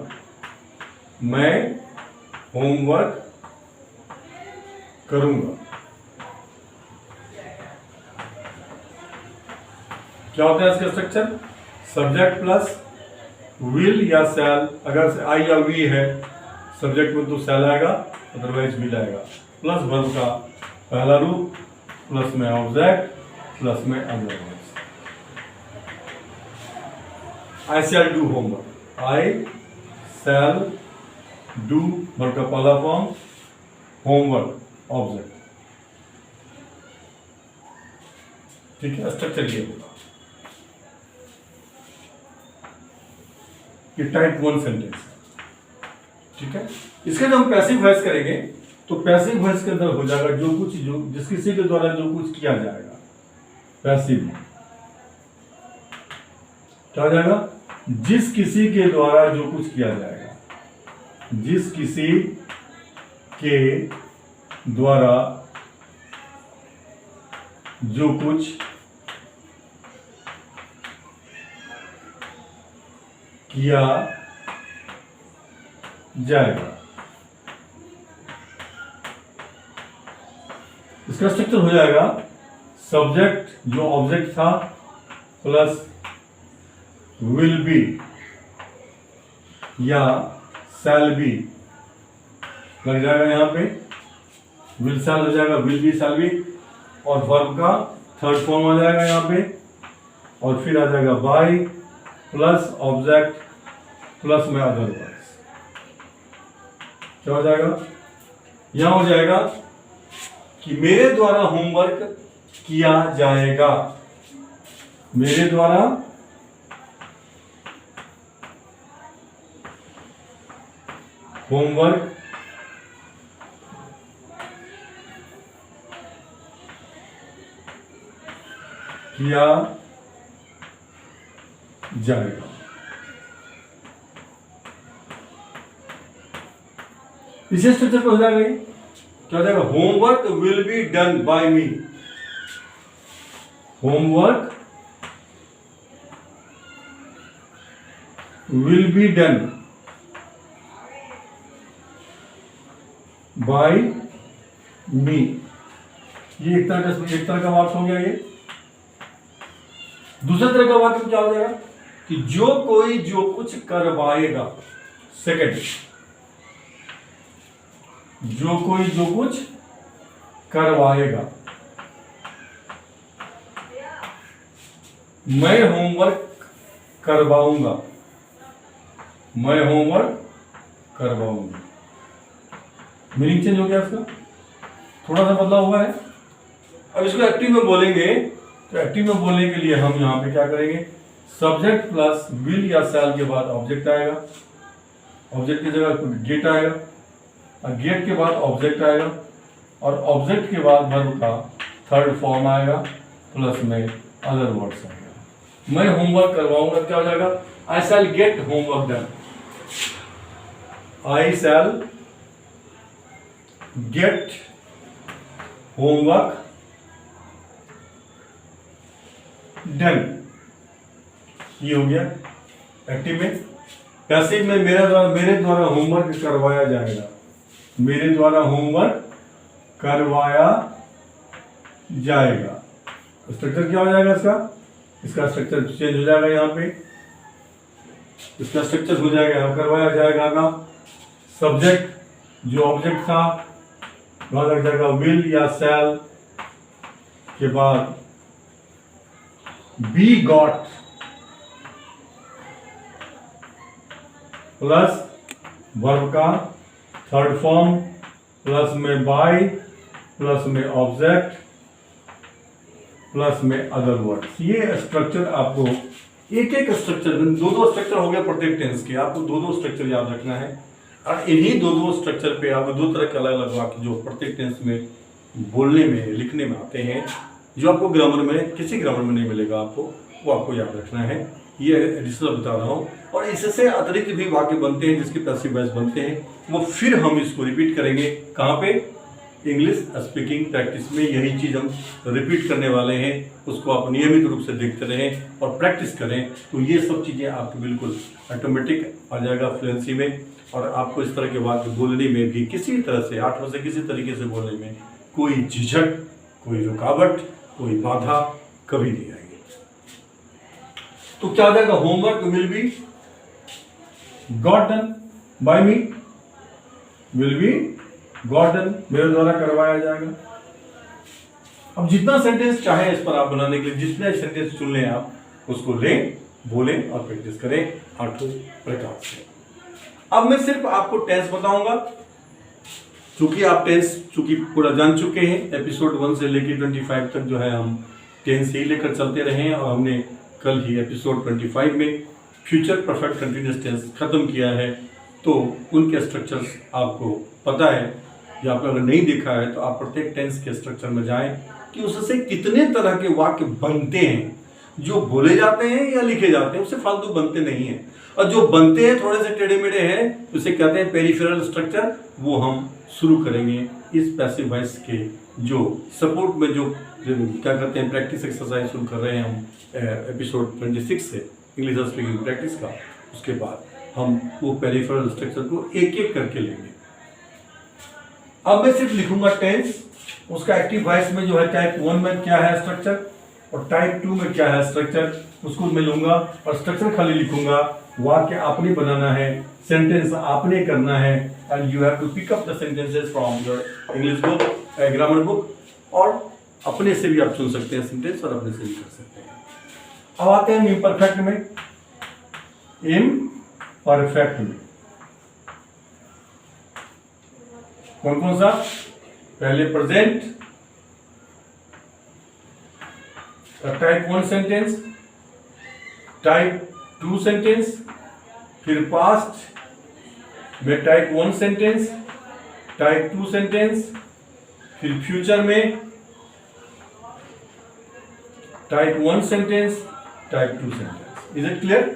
मैं होमवर्क करूंगा। क्या होता है इसका स्ट्रक्चर, सब्जेक्ट प्लस विल या शैल, अगर आई या वी है सब्जेक्ट में तो शैल आएगा, अदरवाइज विल आएगा, प्लस वर्ब का पहला रूप, प्लस में ऑब्जेक्ट, प्लस में otherwise. I shall do homework, I shall do verb का पहला फॉर्म, होमवर्क ऑब्जेक्ट। ठीक है, स्ट्रक्चर ये होगा। ये टाइप 1 सेंटेंस है। ठीक है, इसके जब हम पैसिव वॉइस करेंगे तो पैसिव वॉइस के अंदर हो जाएगा जो जिस किसी के द्वारा जो कुछ किया जाएगा, पैसिव क्या हो जाएगा, जिस किसी के द्वारा जो कुछ किया जाएगा, जिस किसी के द्वारा जो कुछ किया जाएगा। इसका स्ट्रक्चर हो जाएगा सब्जेक्ट जो ऑब्जेक्ट था प्लस विल बी या शैल बी लग जाएगा, यहां पे विल शैल हो जाएगा, विल बी शैल बी, और वर्ब का थर्ड फॉर्म आ जाएगा यहां पे, और फिर आ जाएगा बाय प्लस ऑब्जेक्ट प्लस में अदरवाइज। क्या हो जाएगा, यहां हो जाएगा कि मेरे द्वारा होमवर्क किया जाएगा, मेरे द्वारा होमवर्क किया जाएगा। इसी स्ट्रक्चर पे हो जाएगा, क्या हो जाएगा, homework will be done by me, homework will be done by me. ये एक तरह का वाक्य हो गया। ये दूसरा तरह का वाक्य क्या हो जाएगा कि जो कोई जो कुछ करवाएगा, सेकंड, जो कोई जो कुछ करवाएगा, मैं होमवर्क करवाऊंगा, मैं होमवर्क करवाऊंगा। मीनिंग चेंज हो गया इसका, थोड़ा सा बदलाव हुआ है। अब इसको एक्टिव में बोलेंगे तो एक्टिव में बोलने के लिए हम यहां पे क्या करेंगे, सब्जेक्ट प्लस विल या शैल के बाद ऑब्जेक्ट आएगा, ऑब्जेक्ट की जगह गेट आएगा, और गेट के बाद ऑब्जेक्ट आएगा, और ऑब्जेक्ट के बाद वर्ब का थर्ड फॉर्म आएगा, प्लस में अदर वर्ड्स आएगा। मैं होमवर्क करवाऊंगा, क्या हो जाएगा, आई शैल गेट होमवर्क डन, आई शैल गेट होमवर्क डन। ये हो गया एक्टिव में। पैसिव में मेरे द्वारा होमवर्क करवाया जाएगा, मेरे द्वारा होमवर्क करवाया जाएगा। स्ट्रक्चर क्या हो जाएगा इसका स्ट्रक्चर चेंज हो जाएगा, यहाँ पे इसका स्ट्रक्चर हो जाएगा, यहाँ करवाया जाएगा का सब्जेक्ट जो ऑब्जेक्ट था वहां लग जाएगा विल या शैल के बाद बी गॉट प्लस वर्ब का थर्ड फॉर्म प्लस में बाय प्लस में ऑब्जेक्ट प्लस में अदर वर्ड्स। ये स्ट्रक्चर आपको एक स्ट्रक्चर, दो स्ट्रक्चर हो गया प्रत्येक टेंस के, आपको दो स्ट्रक्चर याद रखना है, और इन्हीं दो स्ट्रक्चर पे आपको दो तरह के अलग अलग वाक्य जो प्रत्येक टेंस में बोलने में लिखने में आते हैं, जो आपको ग्रामर में किसी ग्रामर में नहीं मिलेगा, आपको वो आपको याद रखना है। ये एडिशनल बता रहा हूँ, और इससे अतिरिक्त भी वाक्य बनते हैं जिसके पैसिव वॉइस बनते हैं, वो फिर हम इसको रिपीट करेंगे। कहाँ पे, इंग्लिश स्पीकिंग प्रैक्टिस में यही चीज़ हम रिपीट करने वाले हैं। उसको आप नियमित रूप से देखते रहें और प्रैक्टिस करें, तो ये सब चीज़ें आपको बिल्कुल ऑटोमेटिक आ जाएगा फ्लुएंसी में, और आपको इस तरह के वाक्य बोलने में भी किसी तरह से आठ में से किसी तरीके से बोलने में कोई झिझक, कोई रुकावट, कोई बाधा कभी नहीं आएगी। तो क्या हो जाएगा, homework will be got done by me, will be got done मेरे द्वारा करवाया जाएगा। अब जितना सेंटेंस चाहे इस पर आप बनाने के लिए जितने सेंटेंस चुन लें आप उसको लें, बोलें और प्रैक्टिस करें आठों प्रकार से। अब मैं सिर्फ आपको टेंस बताऊंगा, चूंकि आप टेंस पूरा जान चुके हैं। एपिसोड 1 से लेकर 25 तक जो है हम टेंस ही लेकर चलते रहे हैं और हमने कल ही एपिसोड 25 में फ्यूचर परफेक्ट कंटिन्यूअस टेंस खत्म किया है। तो उनके स्ट्रक्चर्स आपको पता है या आपने अगर नहीं देखा है तो आप प्रत्येक टेंस के स्ट्रक्चर में जाएं कि उससे कितने तरह के वाक्य बनते हैं, जो बोले जाते हैं या लिखे जाते हैं, उससे फालतू बनते नहीं हैं। और जो बनते हैं थोड़े से टेढ़े मेढ़े हैं, उसे कहते हैं पेरिफेरल स्ट्रक्चर। वो हम शुरू करेंगे इस पैसिव वॉइस के जो सपोर्ट में जो क्या करते हैं प्रैक्टिस एक्सरसाइज शुरू कर रहे हैं हम एपिसोड 26 से इंग्लिश स्पीकिंग प्रैक्टिस का। उसके बाद हम वो पेरिफेरल स्ट्रक्चर को एक एक करके लेंगे। अब मैं सिर्फ लिखूंगा टेंस, उसका एक्टिव वॉइस में जो है टाइप 1 में क्या है स्ट्रक्चर और टाइप 2 में क्या है स्ट्रक्चर, उसको मैं लूंगा और स्ट्रक्चर खाली लिखूंगा। वाक्य आपने बनाना है, सेंटेंस आपने करना है, and you have to pick up the sentences from your English book, grammar book, और अपने से भी आप चुन सकते हैं सेंटेंस और अपने से भी कर सकते हैं। अब आते हैं इम्परफेक्ट में। इम्परफेक्ट में कौन कौन सा? पहले present, type 1 sentence, type 2 sentence, फिर पास्ट में टाइप 1 सेंटेंस, टाइप 2 सेंटेंस, फिर फ्यूचर में type 1 sentence, type 2 sentence. Is it clear?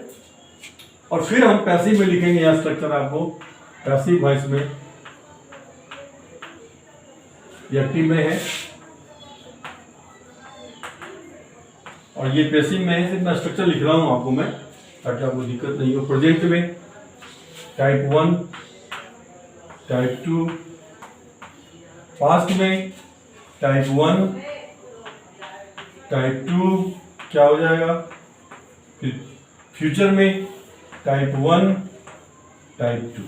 और फिर हम पैसिव में लिखेंगे यहां स्ट्रक्चर आपको पैसिव वॉइस में, एक्टिव में है और ये पैसिव में है। सिर्फ मैं स्ट्रक्चर लिख रहा हूं आपको मैं, ताकि आपको दिक्कत नहीं हो। प्रेजेंट में टाइप 1, टाइप 2, पास्ट में टाइप 1, टाइप 2 क्या हो जाएगा, फिर फ्यूचर में टाइप 1, टाइप 2।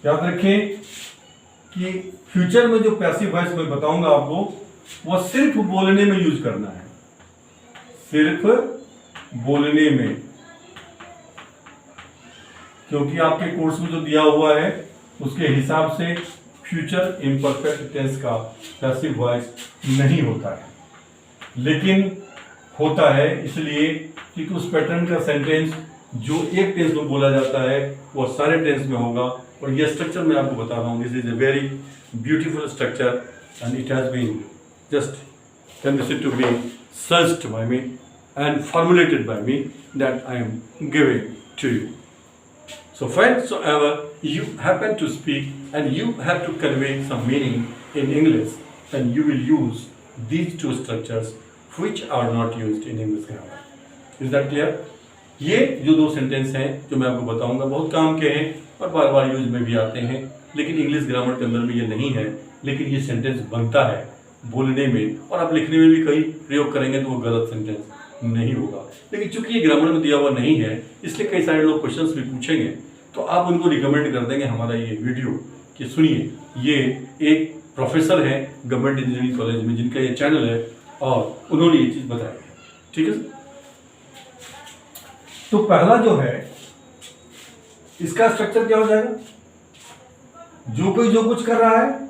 याद रखें कि फ्यूचर में जो पैसिव वॉइस मैं बताऊंगा आपको वो सिर्फ बोलने में यूज करना है, सिर्फ बोलने में, क्योंकि आपके कोर्स में जो दिया हुआ है उसके हिसाब से फ्यूचर इम्परफेक्ट टेंस का पैसिव वॉइस नहीं होता है, लेकिन होता है इसलिए क्योंकि उस पैटर्न का सेंटेंस जो एक टेंस में बोला जाता है वो सारे टेंस में होगा। और ये स्ट्रक्चर मैं आपको बता रहा हूँ, this is a very beautiful structure and it has been just considered to be searched by me and formulated by me that I am giving to you. So whensoever you happen to speak and you have to convey some meaning in English, then you will use these two structures which are not used in English grammar. Is that clear? ये जो दो सेंटेंस हैं जो मैं आपको बताऊंगा बहुत काम के हैं और बार बार यूज में भी आते हैं, लेकिन इंग्लिश ग्रामर के अंदर में ये नहीं है, लेकिन ये सेंटेंस बनता है बोलने में और आप लिखने में भी कहीं प्रयोग करेंगे तो वो गलत सेंटेंस नहीं होगा। लेकिन चूंकि ये ग्रामर में दिया हुआ नहीं है इसलिए कई सारे लोग क्वेश्चंस भी पूछेंगे, तो आप उनको रिकमेंड कर देंगे हमारा ये वीडियो कि सुनिए, ये एक प्रोफेसर हैं गवर्नमेंट इंजीनियरिंग कॉलेज में जिनका ये चैनल है और उन्होंने ये चीज़ बताई है। ठीक है, तो पहला जो है इसका स्ट्रक्चर क्या हो जाएगा, जो कोई जो कुछ कर रहा है,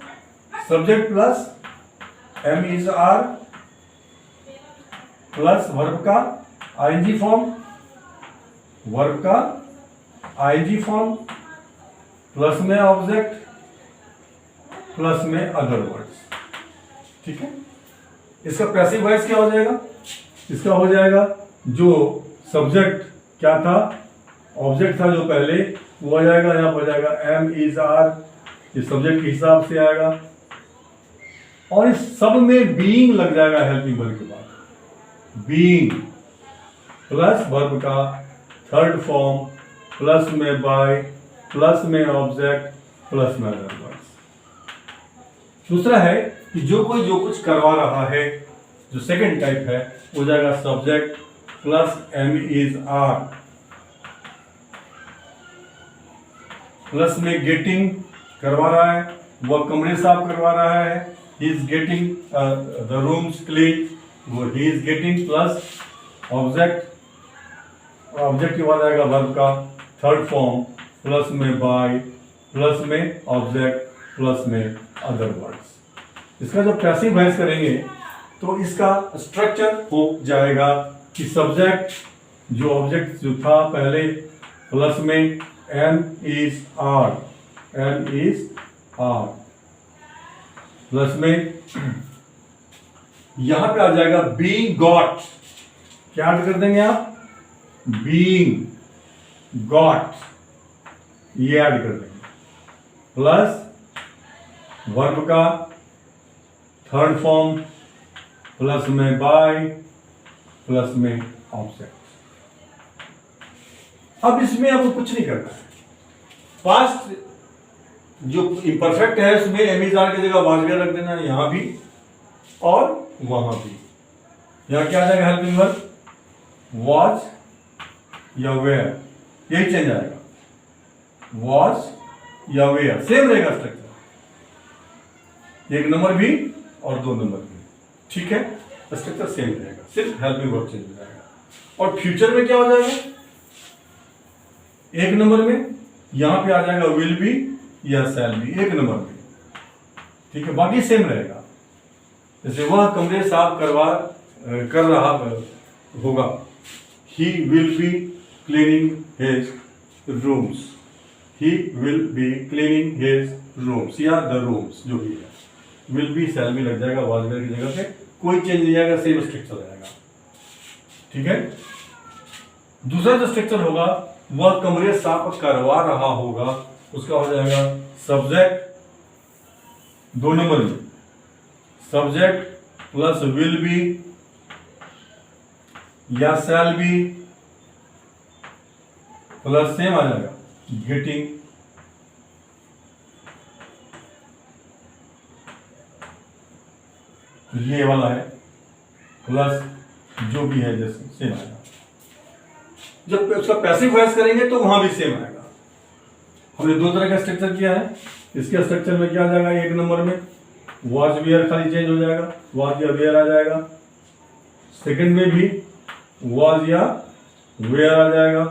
subject plus am is are plus verb का आईएनजी फॉर्म, वर्ब का आईएनजी फॉर्म प्लस में ऑब्जेक्ट प्लस में अदर वर्ड्स। ठीक है, इसका पैसिव वॉइस क्या हो जाएगा, इसका हो जाएगा जो सब्जेक्ट क्या था, ऑब्जेक्ट था जो पहले, वो हो जाएगा यहाँ पर हो जाएगा एम इज आर, ये सब्जेक्ट के हिसाब से आएगा और इस सब में बीइंग लग जाएगा हेल्पिंग वर्ब के बाद, बीइंग प्लस वर्ब का थर्ड फॉर्म प्लस में बाय प्लस में ऑब्जेक्ट प्लस में अदर वर्ड्स। दूसरा है कि जो कोई जो कुछ करवा रहा है, जो सेकंड टाइप है हो जाएगा subject plus am is are plus में गेटिंग करवा रहा है, वह कमरे साफ करवा रहा है, he is getting the rooms clean, वो he is getting plus object, object के बाद आएगा वर्ब का थर्ड फॉर्म, प्लस में बाय, प्लस में ऑब्जेक्ट, प्लस में अदर वर्ड्स। इसका जब पैसिव वॉइस करेंगे तो इसका स्ट्रक्चर हो जाएगा कि सब्जेक्ट जो ऑब्जेक्ट जो था पहले, प्लस में am is are, am is are, plus में यहां पे आ जाएगा बीइंग गॉट, क्या ऐड कर देंगे आप, बीइंग गॉट, ये ऐड कर देंगे, प्लस वर्ब का थर्ड फॉर्म, प्लस में बाय, प्लस में ऑब्जेक्ट। अब इसमें अब कुछ नहीं करना है, पास्ट जो इम्परफेक्ट है उसमें एम इज आर की जगह वाज वेयर रख देना है, यहां भी और वहां भी। यहां क्या आ जाएगा हेल्पिंग वर्ब, वाज या वेयर, यही चेंज आएगा, वाज या वेयर, सेम रहेगा स्ट्रक्चर, एक नंबर भी और दो नंबर भी, ठीक है, स्ट्रक्चर सेम रहेगा, सिर्फ हेल्पिंग वर्ब चेंज हो जाएगा। और फ्यूचर में क्या हो जाएगा, एक नंबर में यहां पे आ जाएगा विल बी या शैल बी, एक नंबर में, ठीक है, बाकी सेम रहेगा। जैसे वह कमरे साफ कर रहा होगा, he will be cleaning his rooms, he will be cleaning his rooms या द रूम्स, जो भी है, विल बी शैल बी लग जाएगा वाज वेयर की जगह पे, कोई चेंज नहीं आएगा, सेम स्ट्रक्चर रहेगा, ठीक है। दूसरा जो स्ट्रक्चर होगा वह कमरे साफ करवा रहा होगा, उसका हो जाएगा सब्जेक्ट, दो नंबर में सब्जेक्ट प्लस विल बी या शैल बी, प्लस सेम आ जाएगा गेटिंग, ये वाला है प्लस जो भी है जैसे सेम आएगा। जब उसका पैसिव वॉइस करेंगे तो वहां भी सेम आएगा। हमने दो तरह का स्ट्रक्चर किया है, इसके स्ट्रक्चर में क्या आ जाएगा, एक नंबर में वाज वेयर खाली चेंज हो जाएगा, वाज या वेयर आ जाएगा, सेकंड में भी वाज या वेयर आ जाएगा,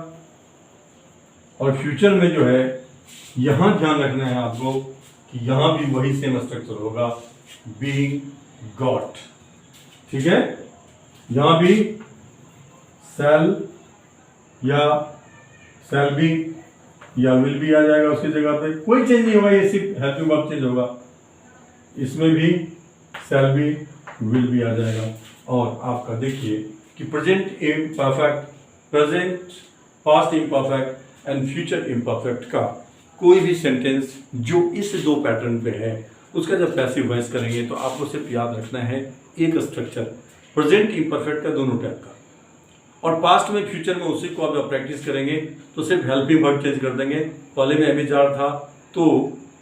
और फ्यूचर में जो है यहां ध्यान रखना है आपको कि यहां भी वही सेम स्ट्रक्चर होगा, बीइंग गॉट, ठीक है, यहां भी शैल या शैल बी या विल बी आ जाएगा उसकी जगह पे, कोई चेंज नहीं होगा, ये सिर्फ हेल्पिंग वर्ब चेंज होगा, इसमें भी शैल बी विल बी आ जाएगा। और आपका देखिए कि present imperfect, present, past imperfect and future imperfect का कोई भी सेंटेंस जो इस दो पैटर्न पे है उसका जब पैसिव वॉइस करेंगे तो आपको सिर्फ याद रखना है एक स्ट्रक्चर, प्रेजेंट इम्परफेक्ट का दोनों टाइप का, और पास्ट में फ्यूचर में उसी को आप जब प्रैक्टिस करेंगे तो सिर्फ हेल्पिंग वर्ब चेंज कर देंगे, पहले में एम इज आर था तो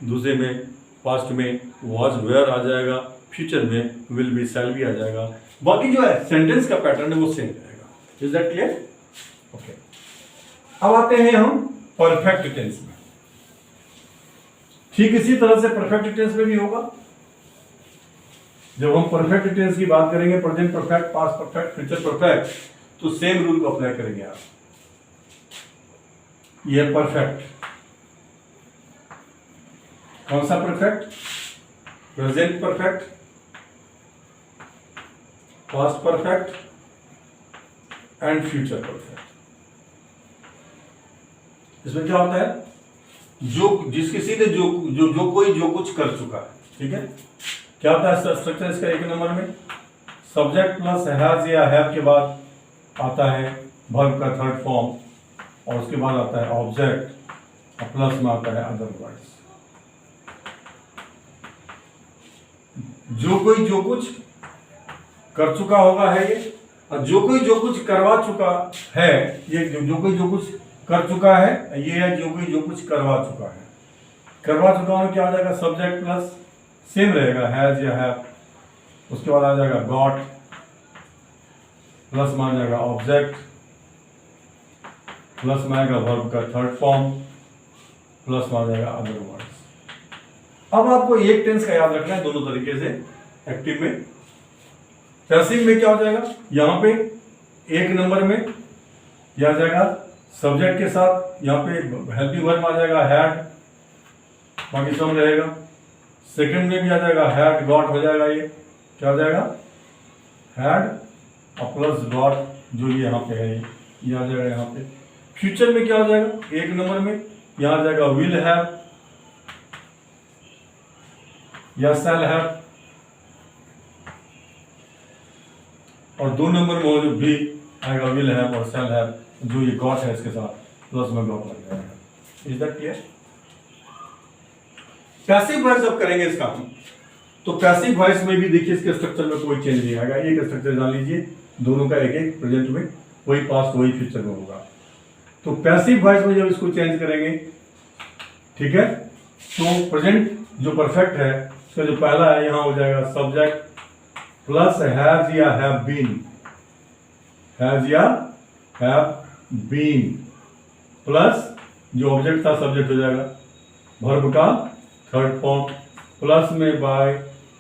दूसरे में पास्ट में वाज वेयर आ जाएगा, फ्यूचर में विल बी शैल बी आ जाएगा, बाकी जो है सेंटेंस का पैटर्न है वो सेम रहेगा। Is that clear? ओके, अब आते हैं हम परफेक्ट टेंस में। ठीक इसी तरह से परफेक्ट टेंस में भी होगा। जब हम परफेक्ट टेंस की बात करेंगे, present perfect, past perfect, future perfect, तो सेम रूल को अप्लाई करेंगे आप। ये परफेक्ट, कौन सा perfect? Present perfect, past perfect and future perfect. इसमें क्या होता है, जो जिस किसी ने जो कोई जो कुछ कर चुका है, ठीक है, क्या होता है स्ट्रक्चर इसका, एक नंबर में सब्जेक्ट प्लस हैज या हैव के बाद आता है वर्ब का थर्ड फॉर्म, और उसके बाद आता है ऑब्जेक्ट, और प्लस में आता है अदर वर्ड्स। जो कोई जो कुछ कर चुका होगा है ये, और जो कोई जो कुछ करवा चुका है, ये जो कोई जो कुछ कर चुका है, ये है जो कोई जो कुछ करवा चुका है। करवा चुका में क्या आ जाएगा, सब्जेक्ट प्लस सेम रहेगा हैज या हैव, उसके बाद आ जाएगा गॉट, प्लस में आ जाएगा ऑब्जेक्ट, प्लस में आएगा वर्ब का थर्ड फॉर्म, प्लस में आ जाएगा अदर वर्ड्स। अब आपको एक टेंस का याद रखना है दोनों तरीके से। एक्टिव में, पैसिव में क्या हो जाएगा, यहां पे एक नंबर में यह आ जाएगा सब्जेक्ट के साथ, यहाँ पे हेल्पिंग वर्ब आ जाएगा हैड, बाकी सब रहेगा। सेकंड में भी आ जाएगा हैड गॉट हो जाएगा, ये क्या हो जाएगा हैड और प्लस गॉट, जो ये यहाँ पे है ये आ जाएगा यहाँ पे। फ्यूचर में क्या हो जाएगा, एक नंबर में यहाँ आ जाएगा विल हैव या शैल हैव, और दो नंबर में जो भी आएगा विल हैव और शैल हैव, जो ये गॉट है इसके साथ प्लस में गॉट लग जाएगा। Is that clear? Passive voice अब करेंगे इसका हम। तो पैसिव वॉइस में भी देखिए इसके स्ट्रक्चर में कोई चेंज नहीं आएगा, एक स्ट्रक्चर जान लीजिए, दोनों का एक एक, प्रेजेंट में वही पास्ट वही फ्यूचर में होगा। तो पैसिव वॉइस में जब इसको चेंज करेंगे, ठीक है, तो प्रेजेंट जो परफेक्ट है उसका जो पहला है यहां हो जाएगा सब्जेक्ट प्लस हैज या हैव बीन, हैज या हैव बीन प्लस जो ऑब्जेक्ट था सब्जेक्ट हो जाएगा, वर्ब का थर्ड फॉर्म, प्लस में बाय,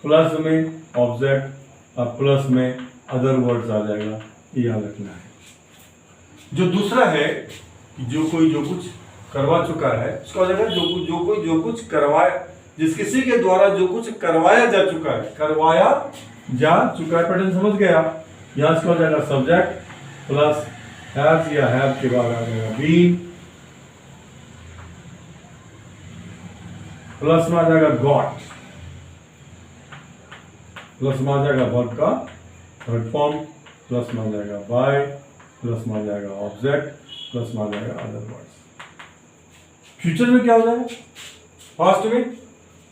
प्लस में ऑब्जेक्ट और प्लस में अदर वर्ड्स आ जाएगा, ये याद रखना है। जो दूसरा है जो कोई जो कुछ करवा चुका है, उसका हो जाएगा जो कुछ करवाया, जिस किसी के द्वारा जो कुछ करवाया जा चुका है, करवाया जा चुका है, पैटर्न समझ गया। यहां इसका हो जाएगा सब्जेक्ट प्लस हैज या हैव के बाद आ जाएगा बीन, प्लस में आ जाएगा गॉट, प्लस में आ जाएगा वर्ब का थर्ड फॉर्म, प्लस में आ जाएगा बाय, प्लस में आ जाएगा ऑब्जेक्ट, प्लस में आ जाएगा अदर वर्ड्स। फ्यूचर में क्या हो जाएगा,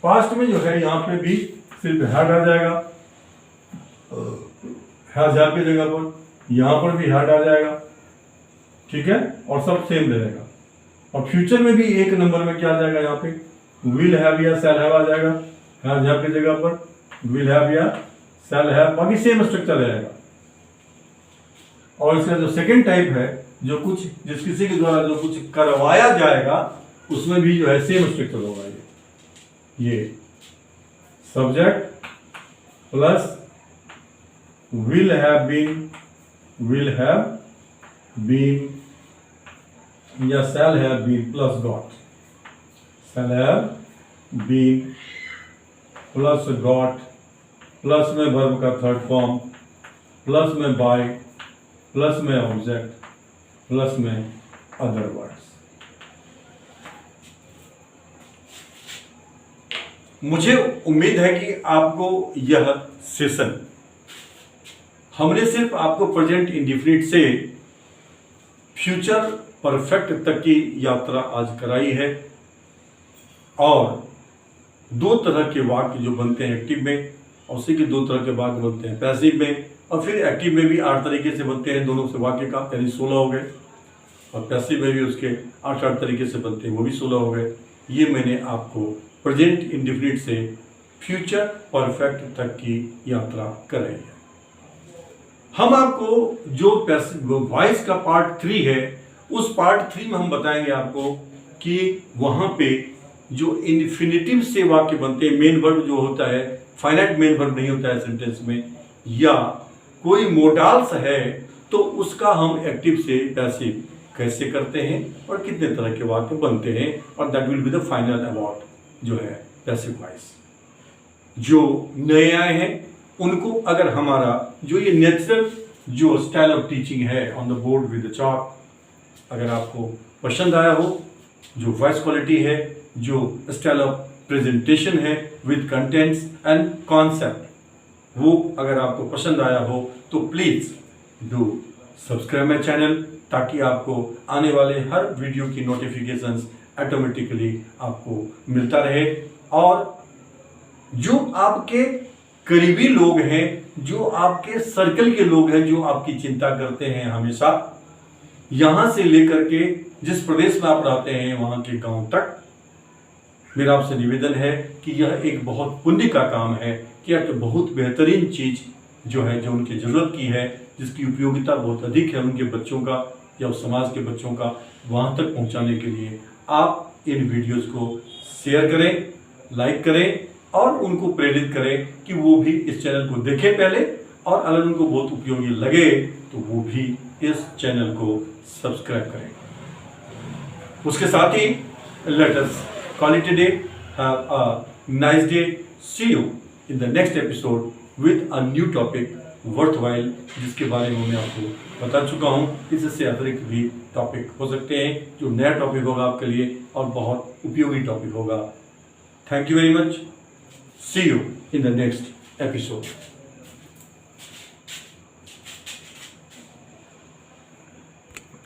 पास्ट में जो है यहां पे भी सिर्फ हैड आ जाएगा, हैज हैव की जगह पर, यहां पर भी हैड आ जाएगा, ठीक है, और सब सेम रहेगा। और फ्यूचर में भी एक नंबर में क्या आ जाएगा, यहाँ पे विल हैव या शैल हैव आ जाएगा, हैज हैव की जगह पर विल हैव या शैल हैव, बाकी सेम स्ट्रक्चर रहेगा। और इसका जो सेकंड टाइप है, जो कुछ जिस किसी के द्वारा जो कुछ करवाया जाएगा, उसमें भी जो है सेम स्ट्रक्चर होगा, ये subject plus will have been या shall have been plus got, shall have been plus got, plus में वर्ब का थर्ड फॉर्म, प्लस में बाय, प्लस में ऑब्जेक्ट, प्लस में अदर वर्ड्स। मुझे उम्मीद है कि आपको यह सेशन, हमने सिर्फ आपको प्रेजेंट इंडेफिनिट से फ्यूचर परफेक्ट तक की यात्रा आज कराई है। और दो तरह के वाक्य जो बनते हैं एक्टिव में, और उसी के दो तरह के वाक्य बनते हैं पैसिव में, और फिर एक्टिव में भी 8 तरीके से बनते हैं दोनों से वाक्य का, यानी 16 हो गए, और पैसिव में भी उसके 8 तरीके से बनते हैं, वो भी 16 हो गए। ये मैंने आपको प्रेजेंट इंडेफिनिट से फ्यूचर परफेक्ट तक की यात्रा कराई है। हम आपको जो वॉइस का पार्ट 3 है, उस पार्ट 3 में हम बताएंगे आपको कि वहां पे जो इन्फिनिटिव से वाक्य बनते हैं, मेन वर्ब जो होता है, फाइनाइट मेन वर्ब नहीं होता है सेंटेंस में, या कोई मोडाल्स है, तो उसका हम एक्टिव से पैसिव कैसे करते हैं और कितने तरह के वाक्य बनते हैं, और that will be the final award जो है पैसिव वॉइस। जो नए आए हैं उनको अगर हमारा जो ये नेचुरल जो स्टाइल ऑफ टीचिंग है on the board with the chalk, अगर आपको पसंद आया हो, जो वॉइस क्वालिटी है, जो स्टाइल ऑफ प्रेजेंटेशन है विद कंटेंट्स एंड कॉन्सेप्ट, वो अगर आपको पसंद आया हो तो please do subscribe my channel, ताकि आपको आने वाले हर वीडियो की नोटिफिकेशंस ऑटोमेटिकली आपको मिलता रहे। और जो आपके करीबी लोग हैं, जो आपके सर्कल के लोग हैं, जो आपकी चिंता करते हैं हमेशा, यहां से लेकर के जिस प्रदेश में आप रहते हैं वहां के गांव तक, मेरा आपसे निवेदन है कि यह एक बहुत पुण्य का काम है कि एक बहुत बेहतरीन चीज जो है, जो उनकी जरूरत की है, जिसकी उपयोगिता बहुत अधिक है उनके बच्चों का या उस समाज के बच्चों का, वहां तक पहुंचाने के लिए आप इन वीडियोस को शेयर करें लाइक करें और उनको प्रेरित करें कि वो भी इस चैनल को देखें पहले, और अगर उनको बहुत उपयोगी लगे तो वो भी इस चैनल को सब्सक्राइब करें। उसके साथ ही let us call it a day, have a nice day, see you in the next episode with a new topic worthwhile, जिसके बारे में मैं आपको बता चुका हूँ। इससे अतिरिक्त भी टॉपिक हो सकते हैं जो नया टॉपिक होगा आपके लिए और बहुत उपयोगी टॉपिक होगा। Thank you very much, see you in the next episode.